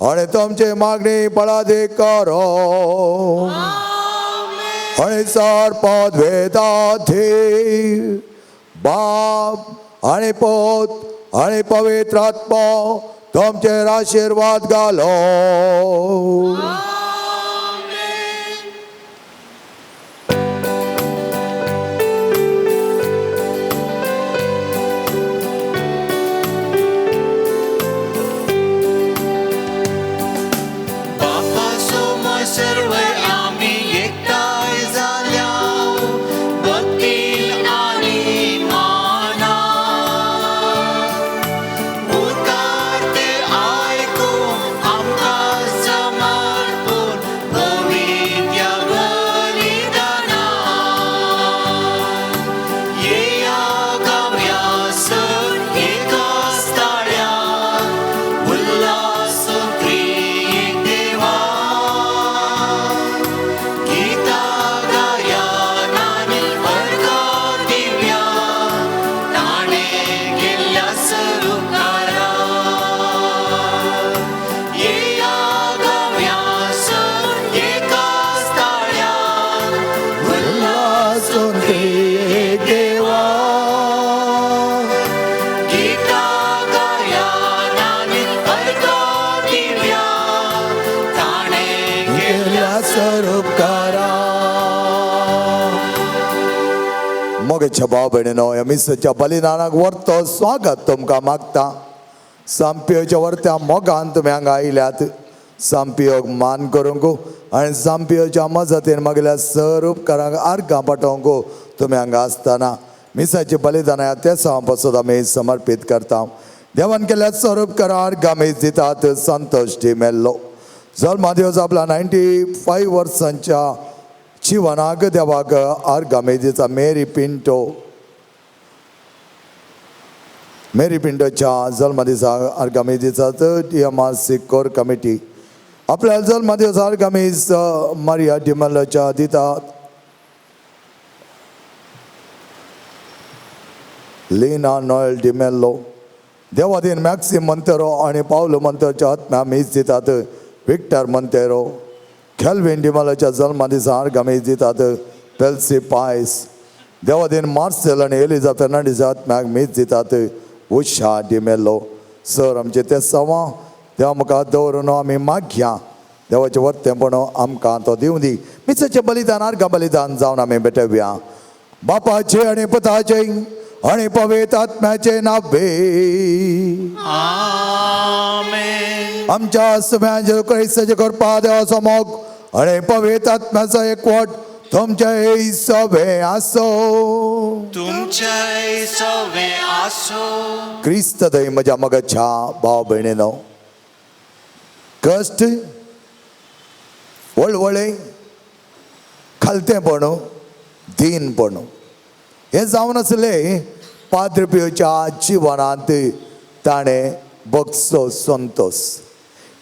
आणि तुमची मागणी बळादी करो. आणि सर्पद वेदाधी बाप आणि पोत आणि पवित्र आत्मा तुमचेर आशीर्वाद घालो. बापा समोर सर्व आम्ही एकटाय झाल्या भक्ती आणि माना उतारते ऐकून आमका समर्पून पवित्र बलिदाना येया गाव्यास एकाच ताळ्यात उल्हासून त्रिएक देवा गीता गायनाने अर्घ दिव्या ताणे गेल्यास रुकारा येया गाव्यास एकाच ताळ्यात उल्हासून त्रिएक देवा गीता गायनाने अर्घ दिव्या ताणे गेल्या स्वरूप करा. मोगेच्या भाव भयणीनो या मिसाच्या बलिदानाक वर्तो स्वागत तुमकां मागता. सांपियोच्या वर्त्या मोगान तुमी हांगा आयल्यात. सांपियोक मान करूंक आनी सांपियोच्या मजतीन मागल्या स्वरूपकारांक आर्गां पाठोवंक तुमी हांगा आसतना मिसाची बलिदाना ह्या त्या पासून आमी समर्पीत करता. देवान केल्या स्वरूपकारा आर्गां आमी दितात. संतोष डी मेल्लो जल्मा दिवस आपला 95 वर्सांच्या जिवनाक देवाक आर्गां आमी दिता. मेरी पिंटोच्या जल्मा दिसा आर्गां आमी दितात. DMRC कोर कमिटी आपल्या जल्मा दिवस आर्गां आमी मारिया डिमेल्लोच्या दितात. लीना नॉयल डिमेल्लो देवादीन मॅक्सिम मंतेरो आणि पावलो मंतेरोच्या आत्म्या आमी दितात. विक्टर मंतेरो खेल्विन डिमेल्लोच्या जल्मा दिसा आर्गां आमी दितात. पेल्सी पायस देवादीन मार्सेल आणि एलिझा फेर्नांडीसच्या आत्म्याक मीच दितात. उषा डिमेल्लो सर आमचे ते सवा देवा मुखार दवरून आमी मागया. देवाचे वर्तेपण आमकां तो दिवं दी. मिसाचे बलिदान आर्गां बलिदान जावन आमी भेटवया. बापाचे आणि पुताचे आणि पवित्र आत्म्याचे नावे. आमेन. आमच्या सगळ्यांच्या क्रिस्ताचे कृपा देवाचो मोग आणि पवित्र आत्म्याचो एकवट तुमच्या सवे आसो. तुमचे सवे आसो. क्रिस्त दय म्हज्या मगाच्या भाव भयणीनो कश्ट वळवळे खालतेपण दीनपण हे जावन आसले पाद्र पियोच्या जिवनांत ताणें बगसो संतोष.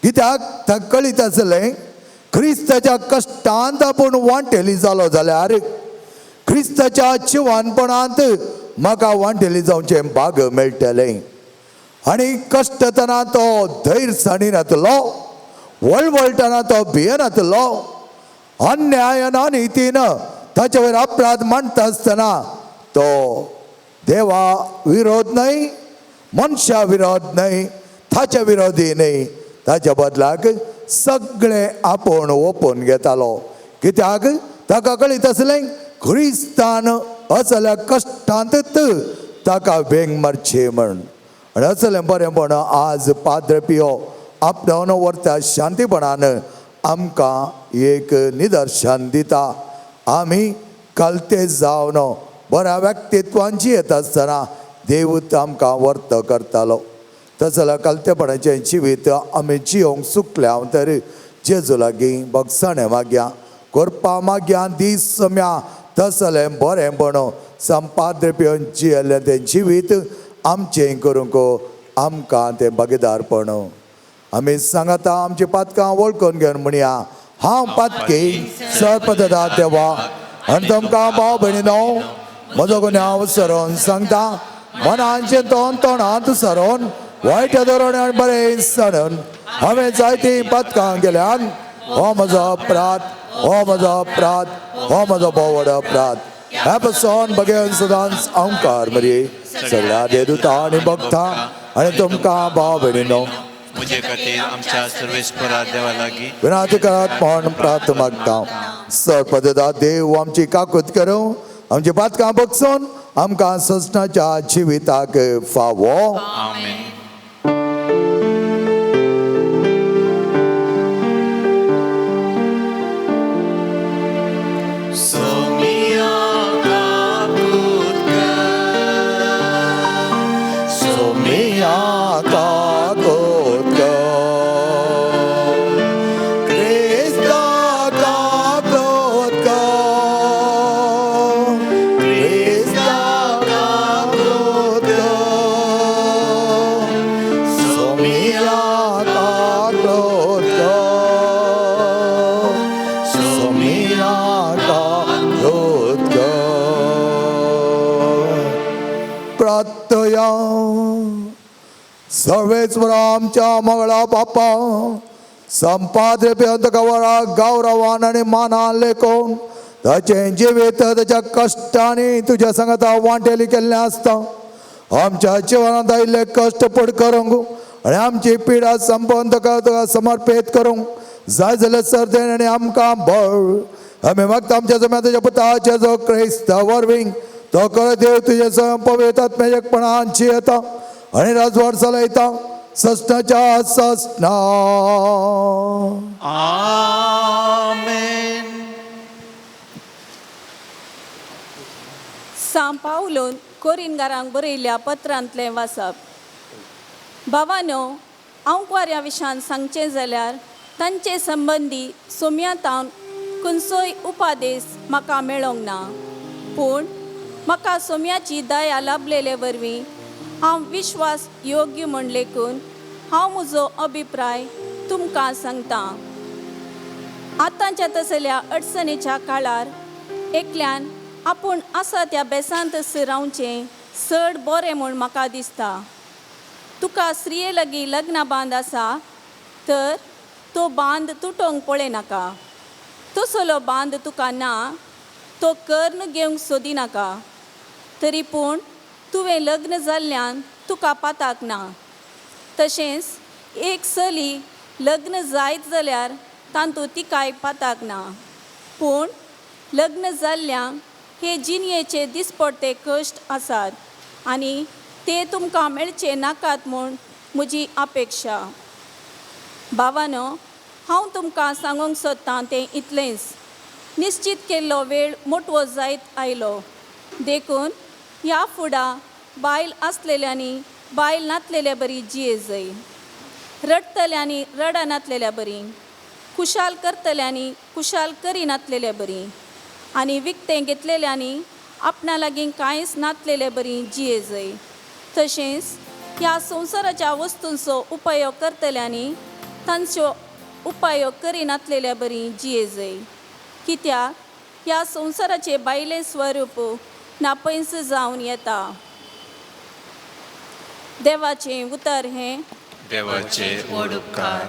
कित्याक ताका कळीत आसलें क्रिस्ताच्या कश्टांत आपूण वांटेली जालो जाल्यार क्रिस्ताच्या जिवनपणांत म्हाका वांटेली जावचें भाग मेळटलें. आनी कश्टतना तो धैर्य साणीनातलो. वळवळटना तो भियेनातलो. अन्यायान अनितीन ताचे वयर अपराध मांडटा आसतना तो देवा विरोध न्हय, मनशा विरोध न्हय, ताच्या विरोधी न्हय, ताच्या बदलाक सगळे आपूण ओपून घेतालो. कित्याक ताका कळीत आसलें क्रिस्तान असल्या कश्टांतच ताका वेंग मारचे म्हण. आनी असलें बरेंपण आज पाद्र पियो आपणावन व्हरता शांतीपणान आमकां एक निदर्शन दिता. आमी कलते जावन बऱ्या व्यक्तित्वांची येता आसतना देवूच आमकां वर्त करतालो. तस जाल्यार कलतेपणाचें जिवीत आमी जियोंक सुकल्या तर जेजू लागीं बगसाणें मागया, करपा मागया, दीस सम्या तसलें बरेंपण संपाद्र पिवन जियेलें तें जिवीत आमचें करूंक आमकां तें भागीदारपण. आमी सांगता आमची पातकां वळखून घेवन म्हणया हांव पातकी सर्पददा देवा आनी तुमकां भाव भयणीनो म्हजो गुन्यांव सरोन सांगता. मनांचें तोंडांत सरोन वायट धोरण आनी बरें सडन हांवें जायतीं पातकां गेल्यान हो म्हजो अपराध, हो म्हजो अपराध, हो म्हजो बोवड अपराध. ह्या पासून भगवान सदांच ओंकार मरे सगळ्या देवदूतां आणि भक्तां आणि तुमकां भाव भयणीनो मुझे खातीर आमच्या सर्वेस्परा देवा लागीं विनाती करात म्हणून प्रार्थना मागता सर्वपदार्थ देव आमची काकूत करूं आमची पातकां बगसून आमकां ससनाच्या जिविताक फावो आमेन. सोमिया काकूत सोमिया काकूत क्रिस्ता काकूत क्रिस्ता काकूत सोमिया काकूत सोमिया काकूत प्रार्थया सर्वेश्वर आमच्या मंगळा बाप्पा संपाद्य पेंत गवरा गौरवान आणि मानान लेखून ताचे जिवीत ताच्या कश्टांनी तुझ्या संगता वांटेली केल्लें आसता आमच्या जिवनांत आयिल्ले कश्ट पड करूंक आणि आमची पिडा संपन्न तुका समर्पित करूंक जाय जाल्यार सर्देन आणि आमकां बळ आमी मागता आमच्या जम्या तुज्या पुताचे जो क्रिस्त वरवीं तो कर देव तुझे पवित्र आत्म्याकपणान जियेता आणि राजवाड चलयता ससनाच्या ससना आमेन. सांब पावलोन कोरिनगारांक बरयल्ल्या पत्रांतलें वाचप. भावानो, हांव वाऱ्या विशयान सांगचें जाल्यार तांचे संबंदी सोम्यातावन खंयचोय उपादेश म्हाका मेळोंक ना, पूण म्हाका सोम्याची दया लाभलेले वरवीं हांव विश्वास योग्य म्हण लेखून हांव म्हजो अभिप्राय तुमकां सांगतां. आतांच्या तसल्या अडचणीच्या काळार एकल्यान आपूण आसा त्या बेसांत रावचें चड बरें म्हूण म्हाका दिसता. तुका स्त्रिये लागीं लग्न बांद आसा तर तो बांद तुटोवंक पळयनाका. तसलो बांद तुका ना तो कर्ण घेवंक सोदिनाका. तरी पूण तुवें लग्न जाल्ल्यान तुका पाताक ना. तशेंच एक चली लग्न जायत जाल्यार तांतूं तिकाय पाताक ना. पूण लग्न जाल्ल्यांक हे जिणयेचे दिसपडटे कश्ट आसात आनी ते तुमकां मेळचे नाकात म्हूण म्हजी अपेक्षा. भावानो, हांव तुमकां सांगूंक सोदतां तें इतलेंच. निश्चित केल्लो वेळ मोटवो जायत आयलो देखून ह्या फुडां बायल आसलेल्यांनी बायल नातलेल्या बरी जिये जाय. रडतल्यांनी रडा नातलेल्या बरी, खुशाल करतल्यांनी खुशाल करी नातलेल्या बरी आनी विकतें घेतलेल्यांनी आपणा लागीं कांयच नातलेले बरी जिये जाय. तशेंच ह्या संवसाराच्या वस्तूंचो उपयोग करतल्यांनी तांचो उपयोग करी नातलेल्या बरी जिये जाय. कित्याक ह्या संवसाराचे बायलें स्वरूप नापयस जावन येता. देवाचें उतर हें देवाचे व्हड उपकार.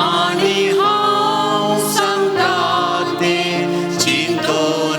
आणि हांव सांगता तें चिंतून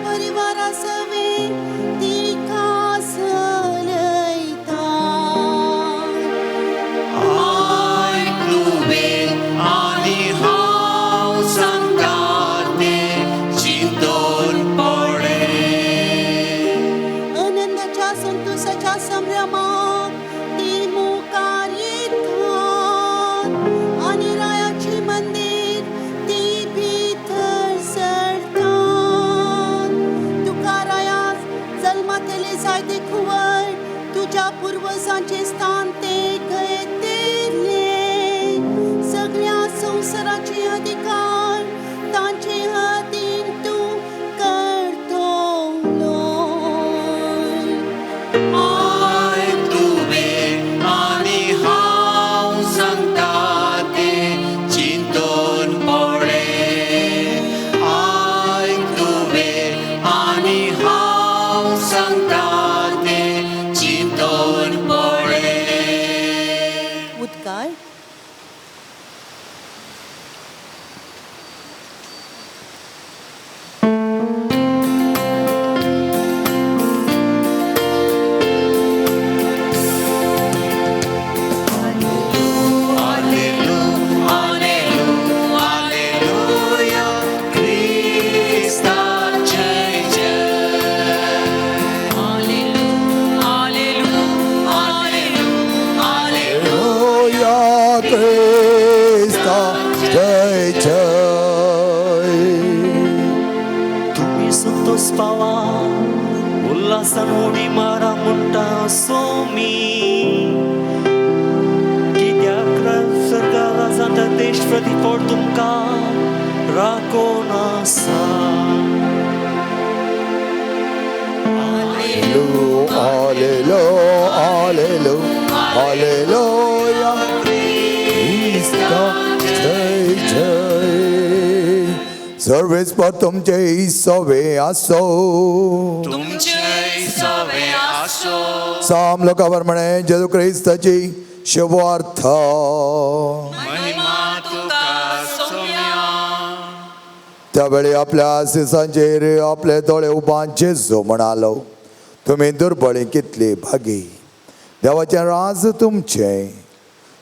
परिवारा सवे ती खास लयता तुवे आनी हांव सांगता ते चिंतून पडे आनंदाच्या संतोषाच्या संभ्रमात ती मुखार येतात आणि रायाची मंदिर ती भितर सरतात तुका राया जल्मातले जायते खुवळ तुझ्या पूर्वजांचे स्थान ते घेतले सगळ्या संसाराचे अधिकार तांचे हातीन तू करतो आय तुवे आनी हांव सांगता ते चिंतून पडे आय तुवे आनी हांव सांगता ते चिंतून पडे उद्गार Alleluia, Krista जय जय Alleluia, Krista, जय जय. तुम्ही संतोष पावा उल्हासान उडी मारा म्हणटा सोमी कित्याक सर्गाला जाता देश प्रतिफळ तुमकां राखून आसा Alleluia, Alleluia, Alleluia, Krista, जय जय. सर्वेच पर तुमचे सवे असो तुमचे सवे आसो साम लोकांवर म्हणे जेजू ख्रिस्ताची शुभार्थ महिमा तुका सोम्या त्यावेळी आपल्या आशिसांचेर आपले दोळे उबांचे जो म्हणालो तुम्ही दुर्बळी कितली भागी देवाचे राज तुमचे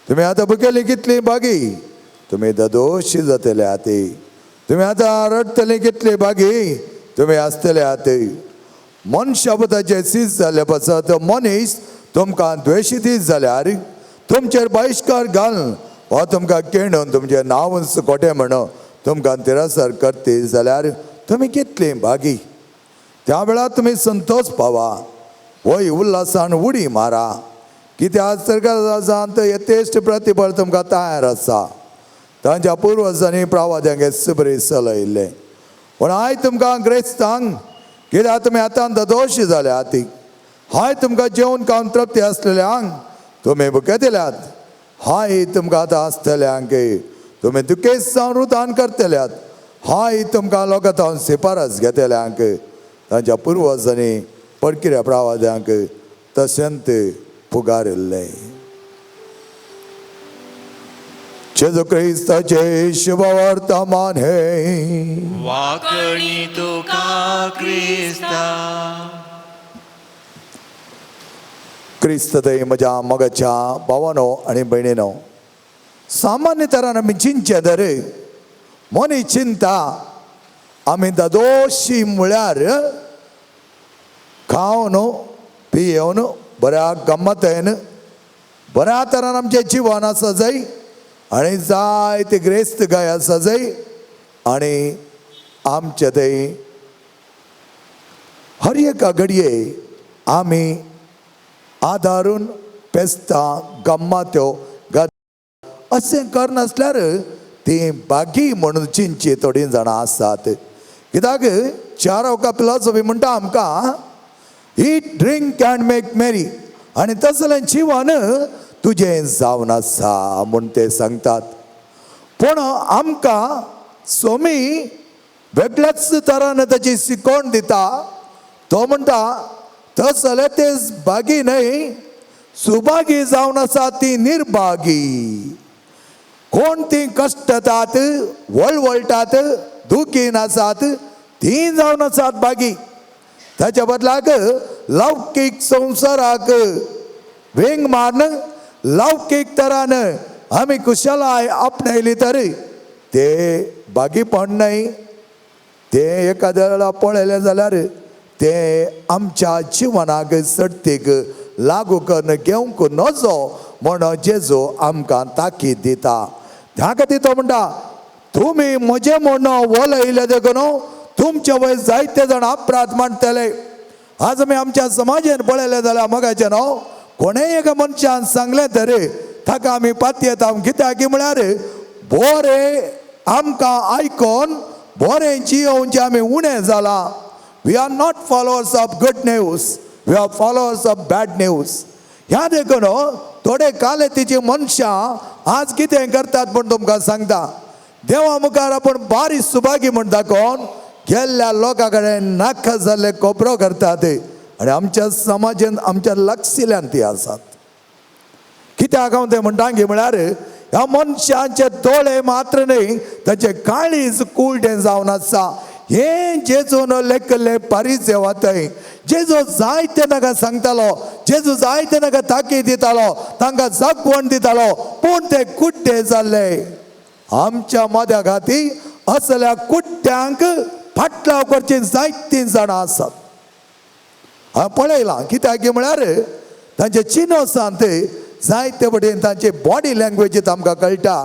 तुम्ही आता भुकेली कितली भागी तुम्ही दोषी जातले आते तुम्ही आता रडतली कितली भागी तुम्ही आसतले आते मन शब्दाचे सीज जाले पासत मनीस तुमकां द्वेषिती जाल्यार तुमचेर बहिष्कार घालन वा तुमकां केणून तुमचे नांव कोटे म्हणून तुमकां तिरस्कार करते जाल्यार तुमी कितली भागी त्या वेळार तुमी संतोष पावा वय उल्हासान उडी मारा कित्याक सर्गांत यथेश्ट प्रतिफळ तुमकां तयार आसा तांच्या पुर्वजांनी प्रवाद्यांक बरी चलयल्ले पूण हांव तुमकां ग्रेस्तांक कित्याक तुमी आतां दोशी जाल्या ती हांव तुमकां जेवण खावन तृप्ती आसलेल्यांक तुमी भुके दिल्यात हांव तुमकां आतां आसतल्यांक तुमी दुखेस जावन रुदान करतल्यात हांव तुमकां लोकांत शिफारस घेतल्यांक तांच्या पुर्वजांनी पडकिऱ्या प्रवाद्यांक तशेंत पुगारिल्ले जेजू क्रिस्ताचे शुभवर्तमान हे वाकणी तुका क्रिस्ता क्रिस्त दय म्हज्या मोगाच्या भावानो आनी भयणीनो सामान्य तरान आमी चिंतचे दर मनी चिंता आमी दोशी म्हळ्यार खावन पियेवन बऱ्या गम्मतेन बऱ्या तरान आमचें जिवन आसा जाय आनी जायते ग्रेस्त गाय आसा जाय आनी आमचे थंय हर एका घडये आमी आदारून पेस्तां गम्मात्यो अशें करनासल्यार ती बागी म्हणून चिंतची थोडीं जाणां आसात कित्याक चार फिलॉसॉफी म्हणटा आमकां ईट ड्रिंक अँड मेक मेरी आनी तसलें जिवन तुजें जावन आसा म्हूण ते सांगतात पूण आमकां सोमी वेगळ्याच तरान ताची शिकवण दिता तो म्हणटा तसले ते बागी न्हय सुभागी जावन आसा ती निर्भागी कोण ती कश्टतात वळवळटात दुखीन आसात ती जावन आसात बागी. ताच्या बदलाक लौकीक संवसाराक वेंग मारून लौकीक तरान आमी कुशलाय आपणायली तरी ते बागीपण न्हय. ते एखाद्या वेळा पळयलें जाल्यार ते आमच्या जिवनाक सर्तीक लागू करून घेवंक नजो म्हण जेजू आमकां ताकीद दिता. त्या खातीर तो म्हणटा तुमी म्हजें म्हणणं वलयलें देखून तुमचे वय जायते जाण अपराध मांडटले. आज आमी आमच्या समाजान पळयलें जाल्यार मोगाचें न्हू कोणेय एका मनशान सांगलें तरी ताका आमी पाती येता. कित्याक की म्हळ्यार बरें आमकां आयकोन बरें जियोवचें आमी उणें जालां. We are not followers of good news, we are followers of bad news. ह्या देखून थोडे कालेतीची मनशां आज कितें करतात म्हण तुमकां सांगता. देवा मुखार आपूण बारी सुभागी म्हण दाखोवन गेल्ल्या लोकां कडेन नाका जाल्ले कोपरो करतात आनी आमच्या समाजान आमच्या लागशिल्ल्यान ती आसात. कित्याक हांव तें म्हणटा की म्हळ्यार ह्या मनशांचे दोळे मात्र न्हय ताचे काळीज कुळटें जावन आसा. हे जेजून लेखले पारिजे वातय. जेजू जायते ताका सांगतालो, जेजू जायते ताका ताकीद दितालो, तांकां जगवण दितालो, पूण ते कुड्डे जाल्ले. आमच्या मद्या खातीर असल्या कुड्ड्यांक फाटलाव करची जायतीं जाणां आसात. हांव पळयलां कित्याक की म्हळ्यार तांचे चिन्हसांत जायते वटेन तांचे बॉडी लँग्वेजीत आमकां कळटा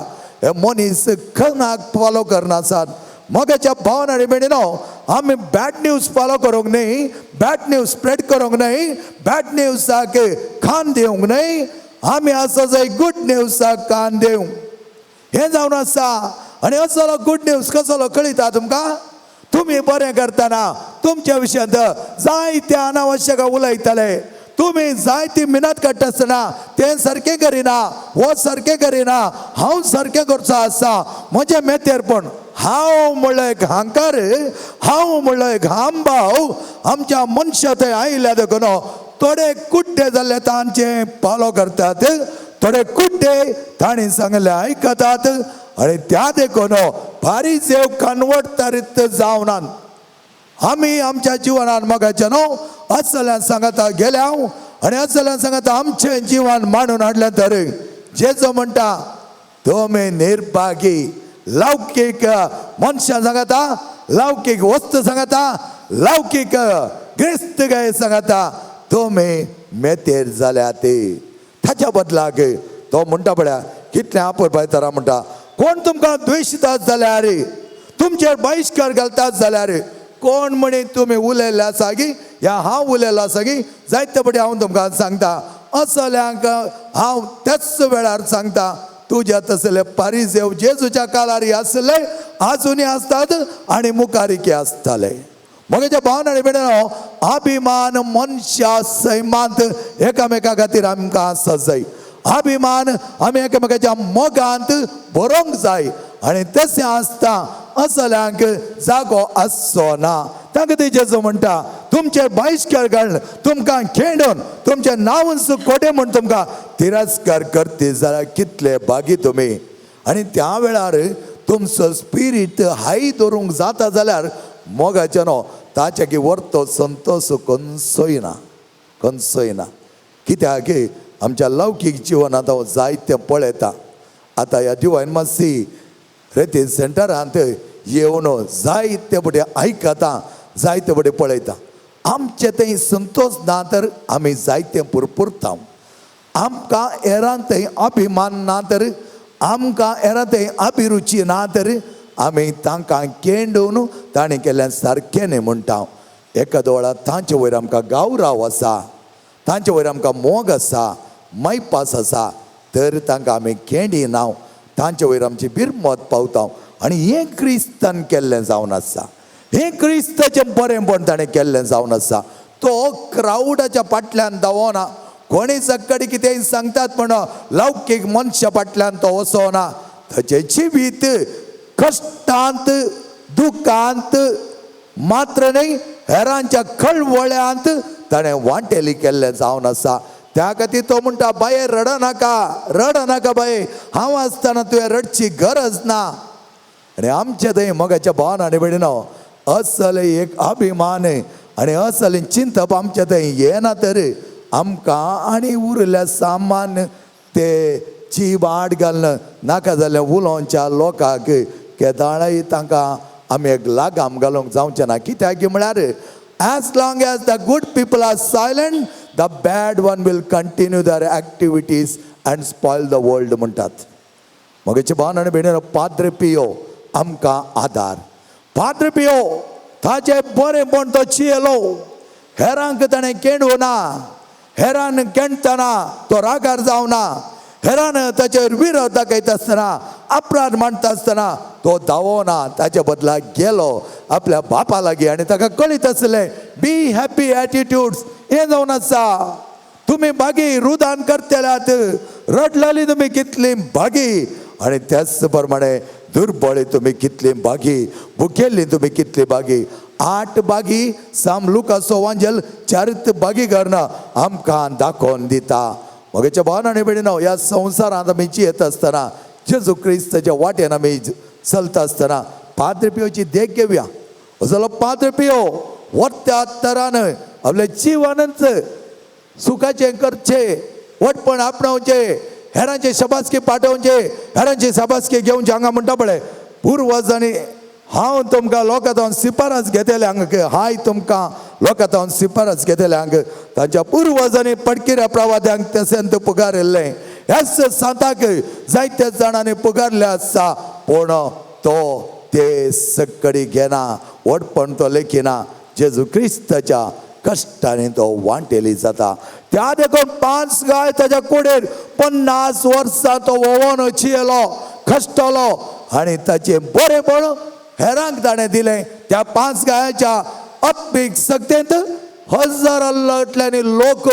हे मनीस खंयनाक फॉलो करनासात. मोगाच्या भावन आनी भयणीनो आमी बॅड न्यूज फॉलो करूंक न्हय, बॅड न्यूज स्प्रेड करूंक न्हय, बॅड न्यूजाक कान दिवंक न्हय. आमी आसा जाय गुड न्यूजाक कान दिवंक. हें जावन आसा. आनी असलो गुड न्यूज कसलो कळटा तुमकां. तुमी बरें करतना तुमच्या विशयांत जायते अनावश्यक उलयतले. तुमी जायती मेहनत काडटा आसतना तें सारकें करिना, हो सारकें करिना, हांव सारकें करचो आसा, म्हजें मेतेरपण. हांव म्हणलो एक हांकार, हांव म्हणलो एक हांबाव आमच्या मनशा थंय आयिल्ल्या देखून थोडे कुड्डे जाल्ले तांचे पालो करतात, थोडे कुड्डे तांणी सांगले आयकतात आनी त्या देखून फारीजेव कन्वर्ट तरीत जावनात. आमी आमच्या जिवनान मोगाचें न्हू असल्यान सांगता गेल्या आनी असल्यान सांगता आमचें जिवन मांडून हाडलें तर जेजू म्हणटा तुमी निर्भागी. लौकीक मनशां सांगता, लौकीक वस्तू सांगता, लौकीक गिरेस्तकाय सांगता तुमी मेतेर जाल्यात. ताच्या बदलाक तो म्हणटा पळय कितलें आपयतारा म्हणटा कोण तुमकां द्वेषतात जाल्यार, तुमचेर बहिश्कार घालतात जाल्यार, कोण म्हणी तुमी उलयल्ले आसा की या हांव उलयल्लो आसा की जायते फावटी हांव तुमकां सांगता असल्यांक हांव त्याच वेळार सांगता तुज्या तसले फारीजेव जेजूच्या काळार आसले, आजुनी आसतात आनी मुखारीकी आसताले. मोगाच्या भावन आनी भयणीनो अभिमान मनशा सैमांत एकामेका खातीर आमकां आसा जाय. अभिमान आमी एकामेकाच्या मोगांत बरोवंक जाय आनी तशें आसता असल्यांक जागो आसचो ना. ताका ते जेजू म्हणटा तुमचे बहिश्कार घालून तुमकां खेळून तुमचे नांव कोटे म्हण तुमकां तिरस्कार करते जाल्यार कितले बागी तुमी. आनी त्या वेळार तुमचो स्पिरीट हाय दवरूंक जाता जाल्यार मोगाचें न्हू ताचे की व्हरतो संतोश खंयचोय ना. कित्याक आमच्या लौकीक जिवनांत हांव जायतें पळयता. आतां ह्या डिवायन मर्सी रेती सेंटरांत येवन जायते बडे आयकता, जायते बडे पळयता. आमचे थंय संतोश ना तर आमी जायतें पुरपुरता. आमकां हेरां थंय अभिमान ना तर, आमकां हेरां थंय अभिरुची ना तर आमी तांकां केंडून ताणें केल्लें सारकें न्ही म्हणटा. एकादो वेळार तांचे वयर आमकां गावराव आसा, तांचे वयर आमकां मोग आसा, मैपास आसा तर तांकां आमी केंडी नाव, तांचे वयर आमची बिरमत पावता. आनी हें क्रिस्तान केल्लें जावन आसा, हें क्रिस्ताचें बरेंपण ताणें केल्लें जावन आसा. तो क्रावडाच्या फाटल्यान धांवना, कोणी सक्कडी कितेंय सांगतात म्हण लौकीक मनशा फाटल्यान तो वचना. ताचें जिवीत कश्टांत दुखांत मात्र न्ही हेरांच्या कळवळ्यांत ताणें वांटेली केल्लें जावन आसा. त्या खातीर तो म्हणटा बाये रड नाका बाये, हांव आसतना तुवें रडची गरज ना. आनी आमचे थंय मोगाच्या भावन आनी भयणीनो असले एक अभिमान आणि असले चिंतप आमच्या थंय येना तर आमकां आनी उरल्या सामान ते ची वाट घालना नाका जाल्यार उलोवच्या लोकांक केदाळय तांकां आमी एक लागाम घालूंक जावचें ना कित्याक म्हळ्यार as long as the good people are silent the bad one will continue their activities and spoil the world म्हणटात. मगेचे भावन आनी भयणीनो पाद्र पियो आमकां आदार. पाद्र पियो ताचे बरेपण तो चियेलो हेरांक ताणें केणू ना हेरान केणटना तो रागार जावना हेरान ताचेर विरोध दाखयता आसतना अपराध मांडटा आसतना तो धांवना ताच्या बदला गेलो आपल्या बापा लागीं आनी ताका कळीत आसलें बी हॅपी एटिट्यूड्स हें जावन आसा. तुमी बागी रुदान करतल्यात रडलेली तुमी कितली बागी आनी त्याच प्रमाणे दुर्बळी तुमी कितली बागी भुकेल्ली तुमी कितली बागी. 8 बागी साम लुकाचो वांजेल 4 बागी घरना आमकां दाखोवन दिता. मगेच्या भावांनो आनी भयणीनो ह्या संवसारांत आमी जियेत आसतना जेजू क्रिस्ताच्या वाटेन आमी चलता आसतना पाद्र पियोची देख घेवया. जालो पाद्र पियो वत्या तरान आपले जिवनच सुखाचें करचें वटपण आपणावचें हेरांचे शबासकी पाठोवचे हेरांची शाबासकी घेवचे हांगा म्हणटा पळय पुर्वजांनी हांव तुमकां लोकांतावन शिफारस घेतल्यांक हाय तुमकां लोकांतावन शिफारस घेतल्यांक तांच्या पुर्वजांनी पडकिऱ्या प्रवाद्यांक ते संत पुगारिल्लें हेच सांताक जायत्या जाणांनी पुगारले आसा पूण तो ते सकडी घेना वटपण तो लेखिना. जेजू क्रिस्ताच्या कश्टांनी तो वांटेली जाता. त्या देखून 5 गाय ताच्या कुडीर 50 वर्सां तो वोवोन चियेलो कश्टलो आनी ताचें बरेपण हेरांक ताणें दिलें. त्या 5 गायाच्या अत्मीक सक्तेंत हजारांतल्यानी लोक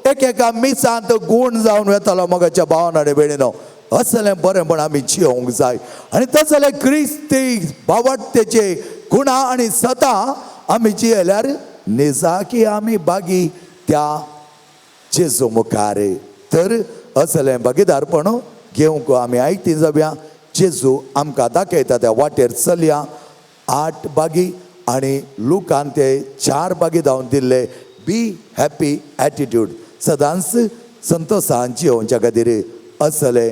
एकेका मिसांत गूण जावन वेतालो. मगाच्या भावांनो आनी भयणीनो असलें बरेपण आमी जियोंक जाय आनी तसलें क्रिस्ती भावार्थेचे गुणां आनी सतां आमी जियेल्यार निजाकी आमी बागी त्या जेजू मुखार. तर असलें भागीदारपण घेवंक आमी आयती जावया. जेजू आमकां दाखयता त्या वाटेर चलया. 8 बागी आनी लुकान ते 4 बागी जावन दिल्ले बी हॅपी एटिट्यूड सदांच संतोशान जियोवच्या खातीर असलें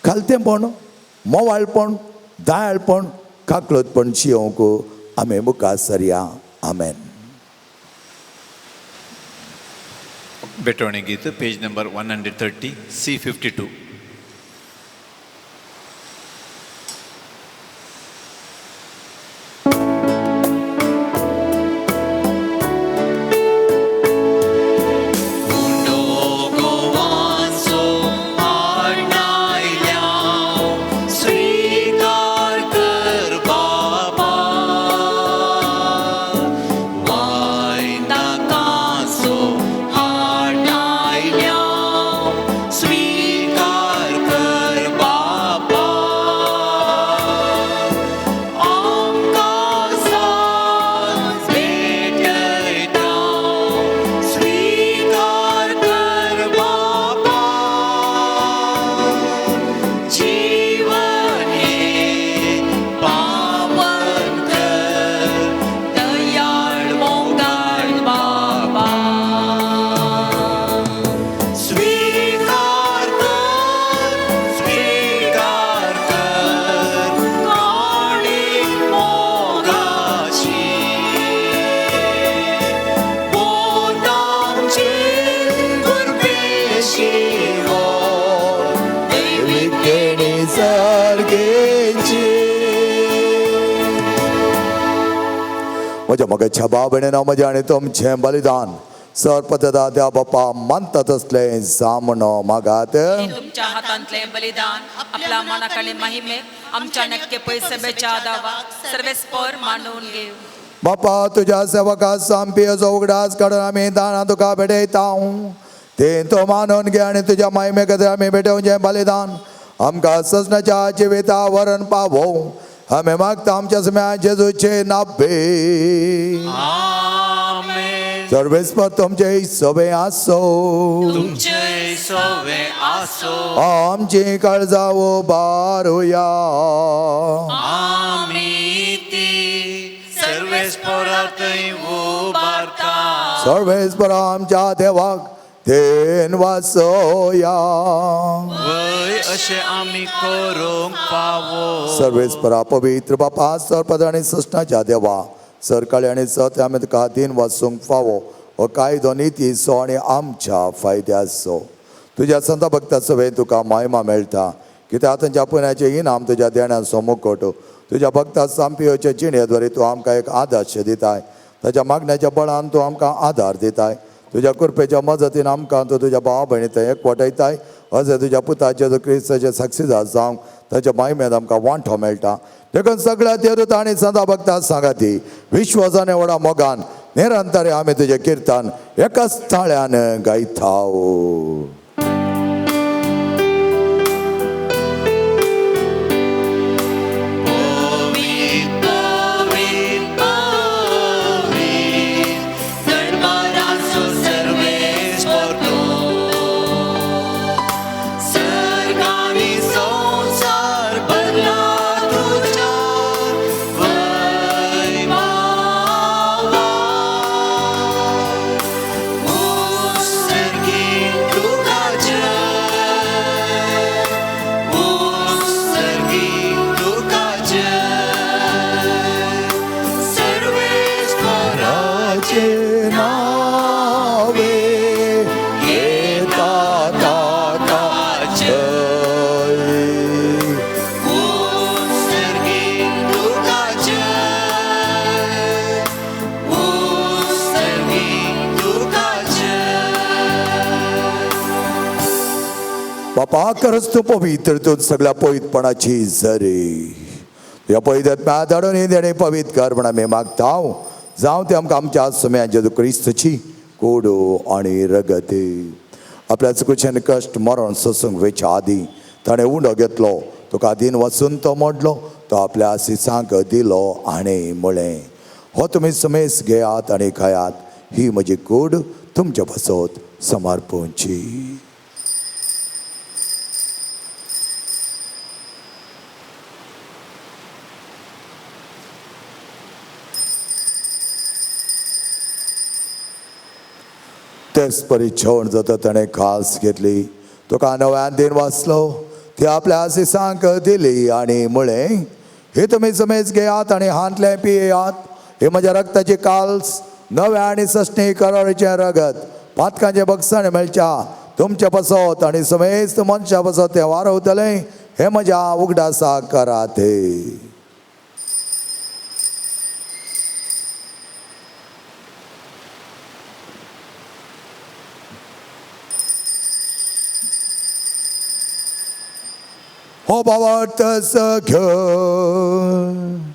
खालतेपण मोवाळपण दायळपण काकळटपण जियोवंक आमी मुखार सरया. आमेन. बेटवणी गीत पेज नंबर 130 C52. म्हज्या मोगाच्या भाव भयणीनो म्हजें आनी तुमचें बलिदान सर्पतदा त्या बापा मानता तसलें जामणो मागात. तुमच्या हातांतले बलिदान आपल्या मनाकडे महिमेत आमच्या नक्की पैसबेच्या दावा सर्वेस्पर मानून घेऊ. बापा तुझ्या सेवका सांपियेचो उगडास काडून आमी दानां तुका भेटयता. ते तूं मानून घे आनी तुज्या महिमे खातीर आमी भेटोवचें बलिदान आमकां सजनाच्या जिविता वरण पावो. आमी मागता आमच्या सम्या जेजूचे नावे. आमेन. सर्वेस्पर तुमचे सोबे आसो. तुमचे सोवे आसो. आमची काळजावो बारुया. आमी ती सर्व सर्वेस्परार थंय उबारता सर्वेस्परा आमच्या देवाक देन वासोया वय अशें आमी करूंक फावो सर्वेस्परा पवित्र बापा सरपद आनी सृष्टाच्या देवा सरकाळी आनी सत्य आमी तुका दिन वाचूंक फावो हो कायदो निती सो आनी आमच्या फायद्याचो तुज्या संत भक्ताचो वे तुका महिमा मेळटा कित्याक तांच्या पुण्याचें इनाम तुज्या देण्याचो मुकुट तुज्या भक्ता सांपियोचे जिणेद्वारे तूं आमकां एक आदर्श दिताय ताच्या मागण्याच्या बळान तूं आमकां आदार दिताय तुज्या कृपेच्या मजतीन आमकां तूं तुज्या भावा भयणी एकवटायताय अशें तुज्या पुताचे जेजू क्रिस्ताचे साक्षीदार जावंक ताच्या महिमेंत आमकां वांटो मेळटा देखून सगळ्या देवदूत आनी संत भक्तां सांगाती विश्वासान व्हडा मोगान निरंतर आमी तुजें किर्तन एकाच थाळ्यान गायताव बापा करस तूं पवित्र तूं सगळ्या पवित्रपणाची झरी ह्या पवित्रात्म्या धाडून देणे पवित्र कर म्हण आमी मागतांव जावं ते आमकां आमच्या सुम्या जेजू क्रिस्ताची कोडो आनी रगती आपल्या चुकीचें कश्ट मरण सोसूंक वेच्या आदी ताणें उंडो घेतलो तुका दिन वचून तो मोडलो तो आपल्या आशिसांक दिलो आनी म्हळें हो तुमी समेस घेयात आनी खायात ही म्हजी कूड तुमच्या बसत समर्पूंची तेच परी जेवण जाता ताणें खास घेतली तुका नव्यान दिन वाचलो ती आपल्या आशिसांक दिली आनी म्हळें हे तुमी समेज घेयात आनी हांतले पियेयात हे म्हज्या रक्ताची काल्स नव्या आनी सश्णी करोडीचें रगत पातकांचें बक्षण मेळच्या तुमच्या बसत आनी समेस्त मनशा बसत तें वारवतलें हे म्हज्या उगडासाक करात हो भावार्थस घेऊन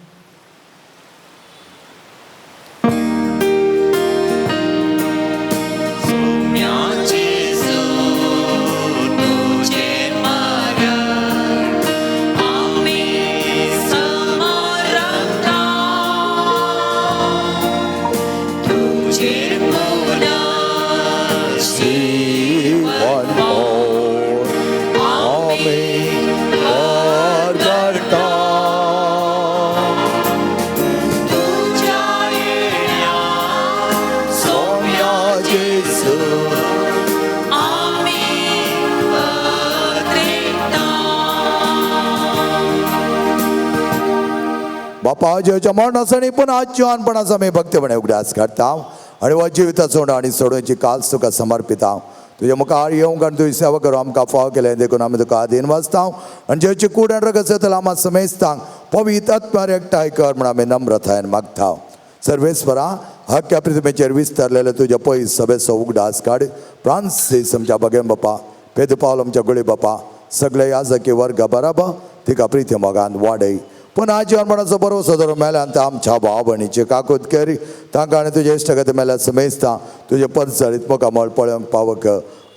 बापा जेवच्या मरणासणी पुन्हा आजपणाचा मी भक्तीपणे उगडास काढता आणि व जिविता सोड आणि सोडूची काल्स तुका समर्पिता तुझ्या मुखार येवंक आनी तुजी सेवा करूं आमकां फाव केलें देखून आमी तुका आदीन वाचता आनी जेवची कूड आनी रगत येतलो आमां समेजता पवित्र आत्म्यार एकठांय कर म्हण आमी नम्रतायेन मागता सर्वेस्परा हक्क्या पृथ्वीचेर विस्तारलेले तुज्या पयस सभेचो उगडास काड फ्रांसीस आमच्या बगेन बापा पेद पावल आमच्या गुळी बापा सगळे याजकी वर्ग बराबर तिका प्रिती मोगान वाडय पुन्हा जीवनपणाचो बरो सदर मेल्यान ते आमच्या भाव भयणीचे काकूत करी तांकां आनी तुजे इश्टगती मेल्यार समेजता तुजे परचळीत मोकामळ पळोवंक पावक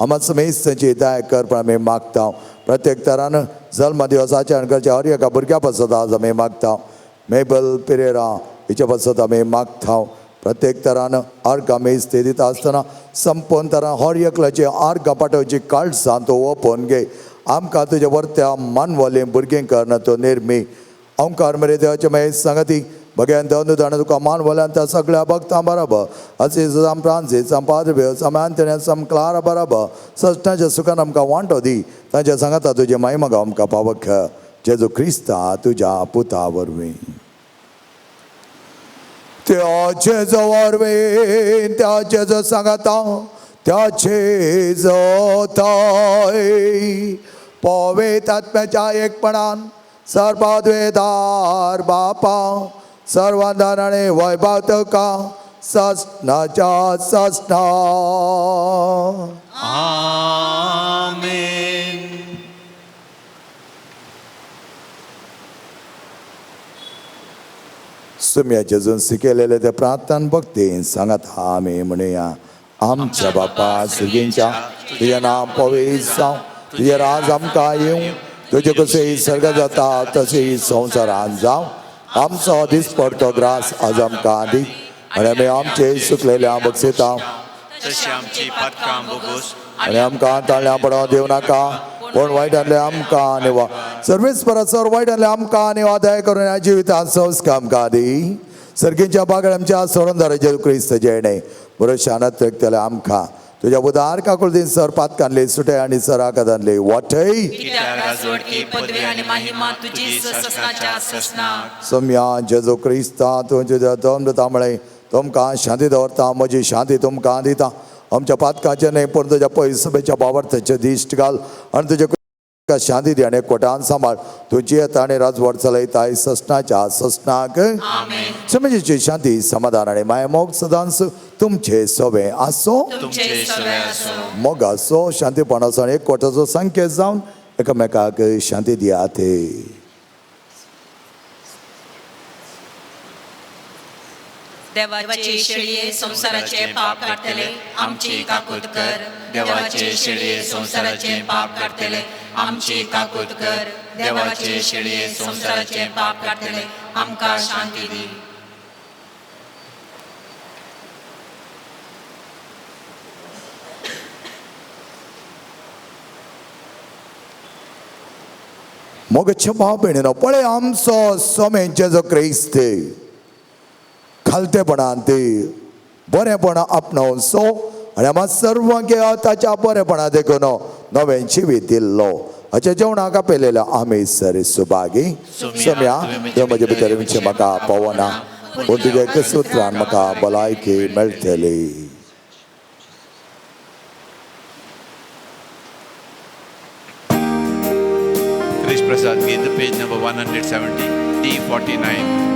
आमा समेजतांची हिदाय कर पण आमी मागता प्रत्येक तरान जल्म दिवसाचे आनी करचे हर एका भुरग्या पासत आज आमी मागता मेबल पिरेरा हिचे पासत आमी मागता प्रत्येक तरान अर्घ आमी इस्ते दिता आसतना संपूर्ण तरान हर एकल्याचे अर्घ पाठोवची काळजां तो ओपोवन घे आमकां तुजे वर्त्या मानवलें भुरगें करना तो निर्मी ओंकार मेरे देवाचे महेश सांगती भगवान दोन ताणें तुका मान वल्यान त्या सगळ्या भक्तां बरोबर असी सम फ्रांसीस सम पाद्रे सम आंतोनियो सम क्लारा बरोबर सश्टाच्या सुखान आमकां वांटो दी तांच्या सांगाता तुजे महिमा गाव आमकां पावख जेजू क्रिस्ता तुज्या पुता वरवीं त्या जेजो वरवीं त्या जेजो सांगाता त्याचे जोताय पवित्र आत्म्याच्या एकपणान सर्वाद्वेदार बापा सर्वांधार आणि वैभव तुका सस्नाच्या सस्ना आमेन. सुम्या जेजून शिकलेले ते प्रार्थना भक्तीन सांगात आमी म्हणुया आमच्या बापा सुगींच्या तुझे नाम पवित्र जावं तुझे राज आमकां येवं तुजे कशें सर्ग जाता तशी संवसारान जावं आमचो दीस पडतो ग्रास आज आमकां दी आनी आमी आमचे सुकलेल्या बक्षिता तशी आमची पातकां बोगूस आनी आमकां ताळ्या पडो दिवं नाका पूण वायटांतले आमकां निवा सर्वीस परसर वायटांतले आमकां निवा दया करून ह्या जिवितांत संस्कार आमकां दी सर्गींच्या बागड आमच्या सोडून जेजू क्रिस्त जेणे बरो शानत व्यक्तले आमकां तुझ्या उदार काकुळ दिन सर पातकांतले सुटे आनी सरा कदांतले वाटय कित्याक राजवडकी पदवी आणि महिमा तुझी ससनाच्या ससना सम्या जेजू क्रिस्ता तुझ्या तांबळे तुमकां शांती दवरता म्हजी शांती तुमकां दिता आमच्या पातकाचे न्हय पूण तुज्या पयसुबेच्या बाबर्थाचे दिश्ट घाल आनी तुज्या शांती दी आनी एकवटान सांबाळ तुजी येता आनी राजवट चलयताय ससनाच्या ससनाक समजेची शांती समाधान आनी माया मोग सदांच तुमचे सोबे आसो तुमचे सवे असो मोग आसो शांतीपणाचो आनी एकवटाचो संकेत जावन एकामेकाक शांती दियात देवाचे शेळये संसाराचे पाप काढतले आमची काकूत कर देवाचे शेळये संसाराचे पाप काढतले आमची काकूत कर देवाचे शेळये संसाराचे पाप काढतले आमकां शांती दी मोगच्या भाव भयणीनो पळय आमचो सोमेंचे जो क्रिस्त खालतेपणान ते बरेपण आपणावन सो आनी आम्हा सर्वांक ताच्या बरेपणा देखून नवें जिवीत दिल्लो हाच्या जेवणाक आपयलेल्या आमी सर सुभागी सम्या ते म्हजे भितर म्हाका पवना पूण तुज्या एक सुत्रान म्हाका भलायकी मेळटली Krish Prasad Gita, page number 170, D49.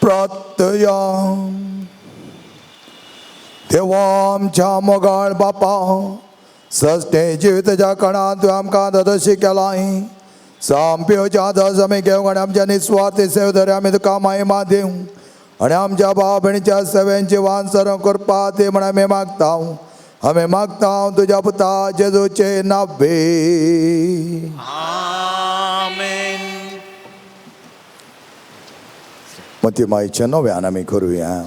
प्रार्थया. देवा आमच्या मोगाळ बापा, सस्ते जिविताच्या काळात तू आमकां ददशी केलाय. सामप्योच्या दस आमी घेवंक आनी आमच्या निस्वार्थी सेवेदरी आमी तुका महिमा दिवं आनी आमच्या भाव भयणीच्या सेवेंची वांसर करपा ती म्हण आमी मागता तुझ्या पुता जेजूचे नावे. आमेन. मती माईच्या नव्यान आमी करुया.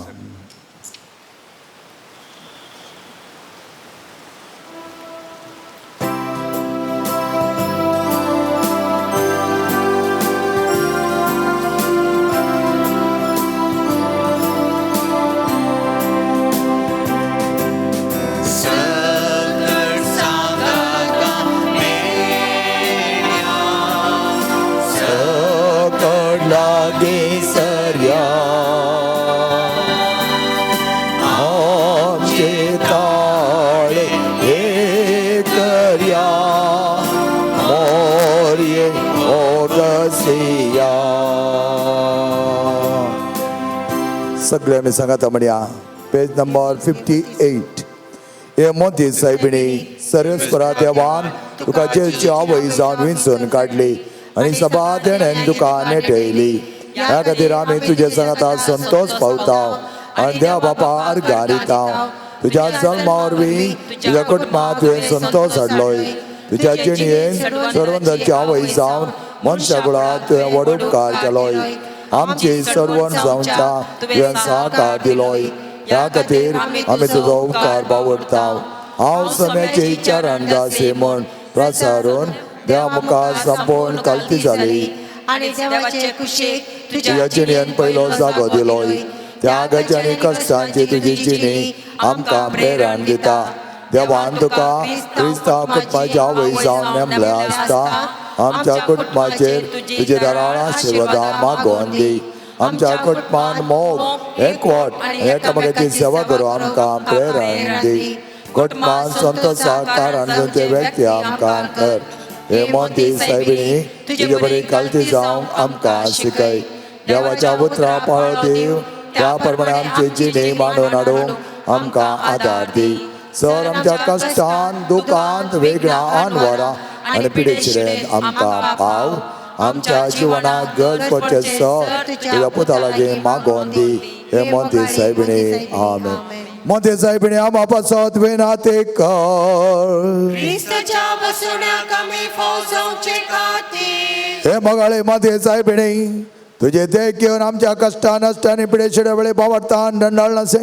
सकट सांगाता मेळ्या, सकट लागे सर्या आमचे ताळे हे कर्या मोरये ओगसिया. सगळे आमी सांगाता म्हणया पेज नंबर 58. हे मोदी साहेबिणी सर्वेस्परा देवान तुका जेलची आवय जावन विंचून काडली आनी सभा तेणेन तुका नेटयली. ह्या खातीर आमी तुजे सांगाता संतोष पावता आनी देवा बापा अर्घ्या दिता. तुज्या जल्मा वरवीं तुज्या कुटुंबांत तुवें संतोष हाडलोय. तुज्या जिणयेन सर्वंदरची आवय जावन मनशा कुळांत तुवें व्हड उपकार केलोय. आमची सर्वण जावच्या तुवें सहकार दिलोय. ह्या खातीर आमी तुजो उपकार बावडटा. हांव समेचे इचारान दासे म्हण प्रसारून देवा मुखार संपूर्ण कालती जाली आणि देवाचे कुशीक तुज्या जिणेन पयलो जागो दिलोय. त्यागाची आनी कश्टांची तुजी जिणी आमकां प्रेरण दिता. देवान तुका क्रिस्तांव कुटुंबाच्या आवय जावन नेमल्या आसता. आमच्या कुटुंबाचेर तुजे दराळ आशिर्वादां मागोवन दी. आमच्या कुटुंबान मोग एकवट एकामेकाची सेवा करूं आमकां प्रेरण दी. कुटुंबान संतोषाक कारण तुमचे व्यक्ती आमकां कर. हे मोदी साहेबिणी तुजे बरी कालती जावं आमकां शिकय. देवाच्या उतरां पाळो दिव. त्या प्रमाणे आमची जिणी मांडून हाडूंक आमकां आदार दी. सर आमच्या कश्टान दुखांत वेगळ्या अनवरां आनी पिडेचिरेन आमकां पाव. आमच्या जिवनाक गरज पडचे सर तुज्या पुता लागीं मागोवन दी. हे मोदी साहेबिणी आमेन. मोदी साहेबिणी आमा पासत विनाते कर. ख्रिस्ताच्या बसवण्याक आमी फौजांचे खातीर. हे मगाळे मोदी साहेबिणी तुझे देख घेवन आमच्या कश्टा नश्टांनी पिडेशिड्या वेळी बावडतान दंडाळ नसे.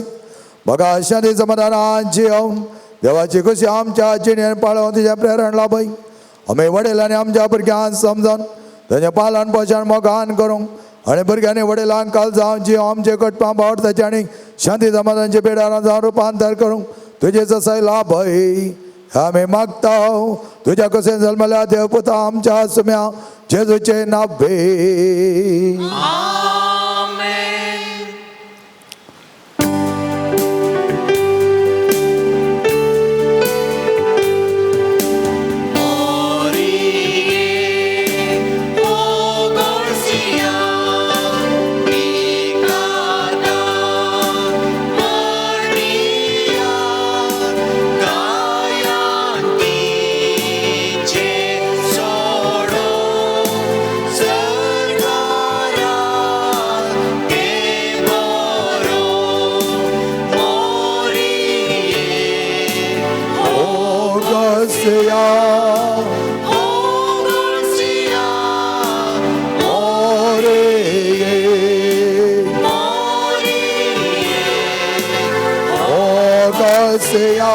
बघा शांती समाधानान जिवन देवाची खुशी आमच्या जिणेन पाळोवन तुझें प्रेरण लाभय. आमी वडिलांनी आमच्या भुरग्यांक समजोन ताचें पालन पोशण मोगान करूंक आनी भुरग्यांनी वडिलांक काल जावन जीव आमचे कटपा बावडताचे आनी शांती समाधानाचे बेडारां जावन रुपांतर करूंक तुजे ससाय लाभय. आमी मागता तुज्या कुशीन जल्मल्या देव पुता आमच्या सुम्या जेजूचे नावे. Oh, Garcia.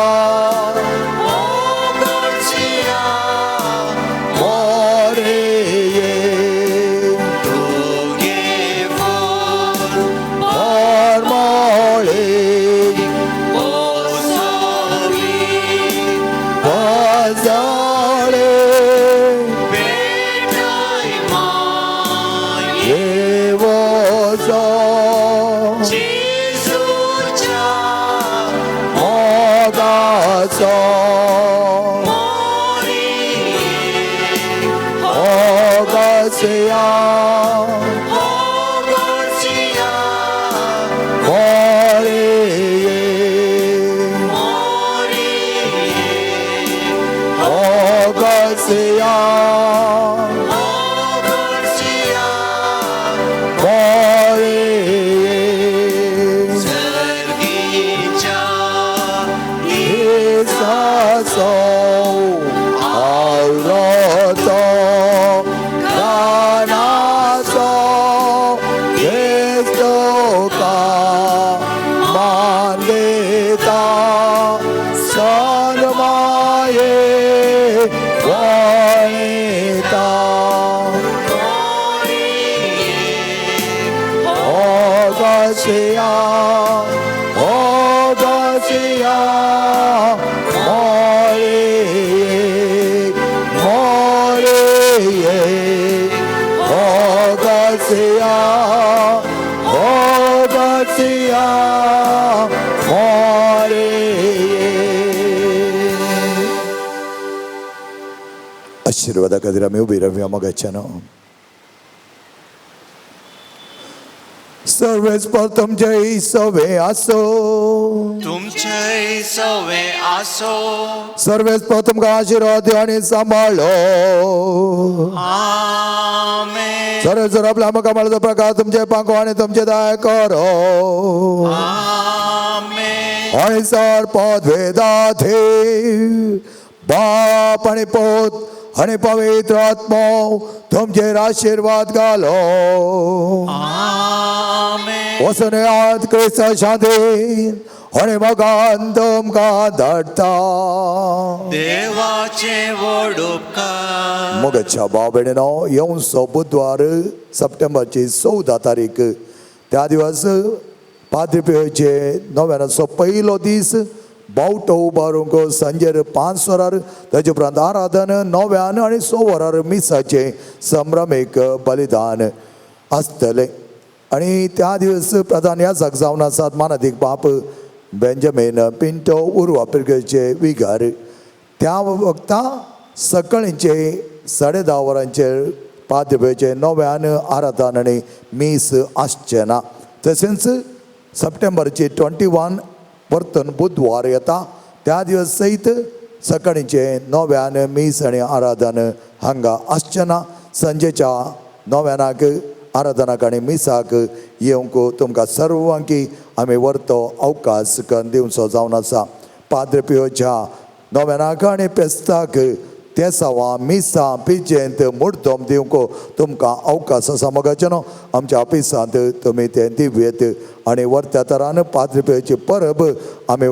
Garcia, oh Garcia, oh Garcia, oh Garcia, आशीर्वादा खातीर आमी उबी रावया मोगाच्यान. सर्वेच तुमचे सवे आसो, तुमचे सवे आसो. सर्वेच तुमकां आशिर्वाद दिवं आनी सांबाळो. आमेन. सर्वेश्वर आपल्या कमळाचो प्रकाश तुमचे पांको आनी तुमचे दाय करो. आमेन. आणि सर पद वेदाधे बाप आणि पोत आणि पवित्र आत्मा तुमचेर आशीर्वाद घालो. आमेन. वचून याद क्रिस्त शांतीन आणि मोगान तुमकां धाडटा. देवाचे व्हड उपकार. मोगाच्या भाव भयणीनो, येवचो बुधवार सप्टेंबरची 14 तारीख त्या दिवस पाद्री पियोचे 9 पयलो दीस बावटो उबारूंक सांजेर 5 वरार, ताचे उपरांत आराधन 9 आनी 6 वरार मिसाचे संभ्रमीक बलिदान आसतले. आनी त्या दिवस प्रधान याजक जावन आसात मानादीक बाप बेंजामीन पिंटो उर्वा पिर्गेचे विगार. त्या वक्ता सकाळींचे 10:30 वरांचेर पाद्रीपेचे 9 आराधन आनी मीस आसचे ना. तशेंच सप्टेंबरचे 21 परतून बुधवार येता त्या दिवस सयत सकाळींचे 9 मीस आनी आराधन हांगा आसचे ना. सांजेच्या 9 आराधनाक आनी मिसाक येवंक तुमकां सर्वांकी आमी व्हरतो अवकाश करून दिवचो जावन आसा. पाद्री पियोच्या 9 आनी पेस्ताक तेसावां मिसां पिजेंत मुर्तोम दिवंक तुमकां अवकाश आसा. मोगाच्यानो आमच्या ऑफिसांत तुमी ते दिव्येत आनी व्हरत्या तरान पाद्री पियोची परब आमी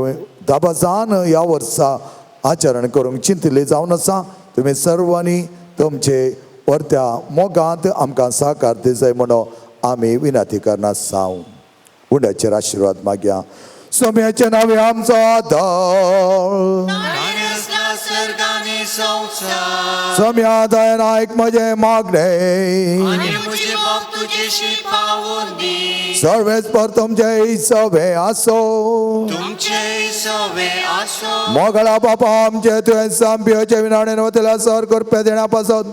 दाबाजान ह्या वर्सा आचरण करूंक चिंतली जावन आसा. तुमी सर्वांनी तुमचे व्हरत्या मोगांत आमकां सहकार दिसय म्हणून आमी विनंती करना साव. उंड्याचेर आशिर्वाद मागया. सोम्याचे नांवे आमचो आदार, सर्गांनी संसार. सोम्या दयेन आयक म्हजे मागणे. आनी म्हजे बाप तुजेशी पावून दी. सर्वेच पर तुमचे सवे आसो, तुमचे सवे आसो. मोगळा बापा आमचे तुवें सांपियोचे विनाणेन वतल्या सर करपे देण्या पासत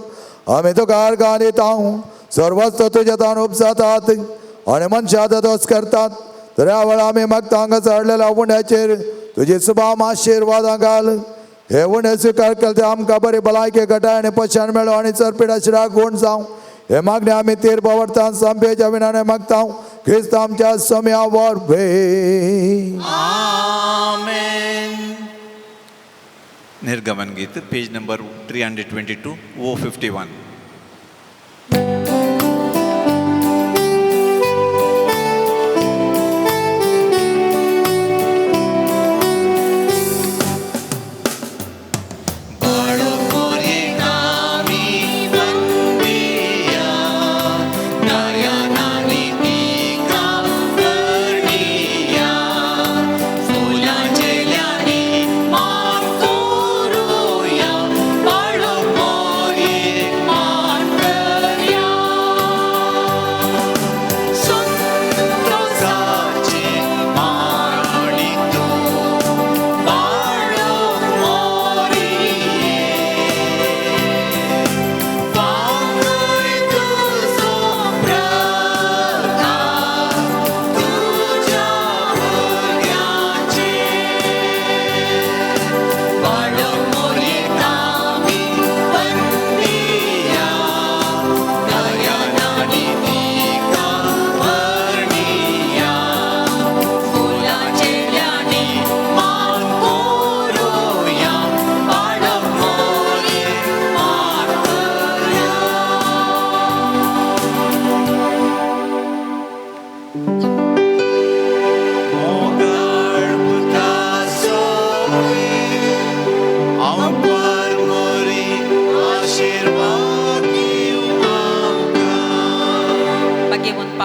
आमी तुका आर्गां दिता. सर्वस्व तुजे तान उपजातात आनी मनशां दोस करतात. तर ह्या वेळा आमी मागता हांगा चडलेल्या उंड्याचेर तुजी सुबाम आशिर्वादां घाल. हे उणें स्विकार केले ते आमकां बरी भलायकी घटाय आनी पशान मेळो आनी चरपीड आशिराक गुण जावं. हे मागणे आमी तीर पावडटा सांपेच्या विनाने मागता क्रिस्त आमच्या सोम्या वरवे. आमेन. निर्गमन गीत पेज नंबर 322 O51. Maria.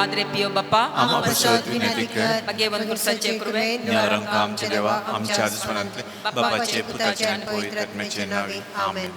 पाद्रे पियो बाप्पा आम्हा प्रसाद विनंती कर मागे वनकुरसाचे कृपे निवारंक आमचे देवा आमच्या दुश्मनांतले बापाचे पुताचे आणि पवित्र आत्म्याचे नावे आमेन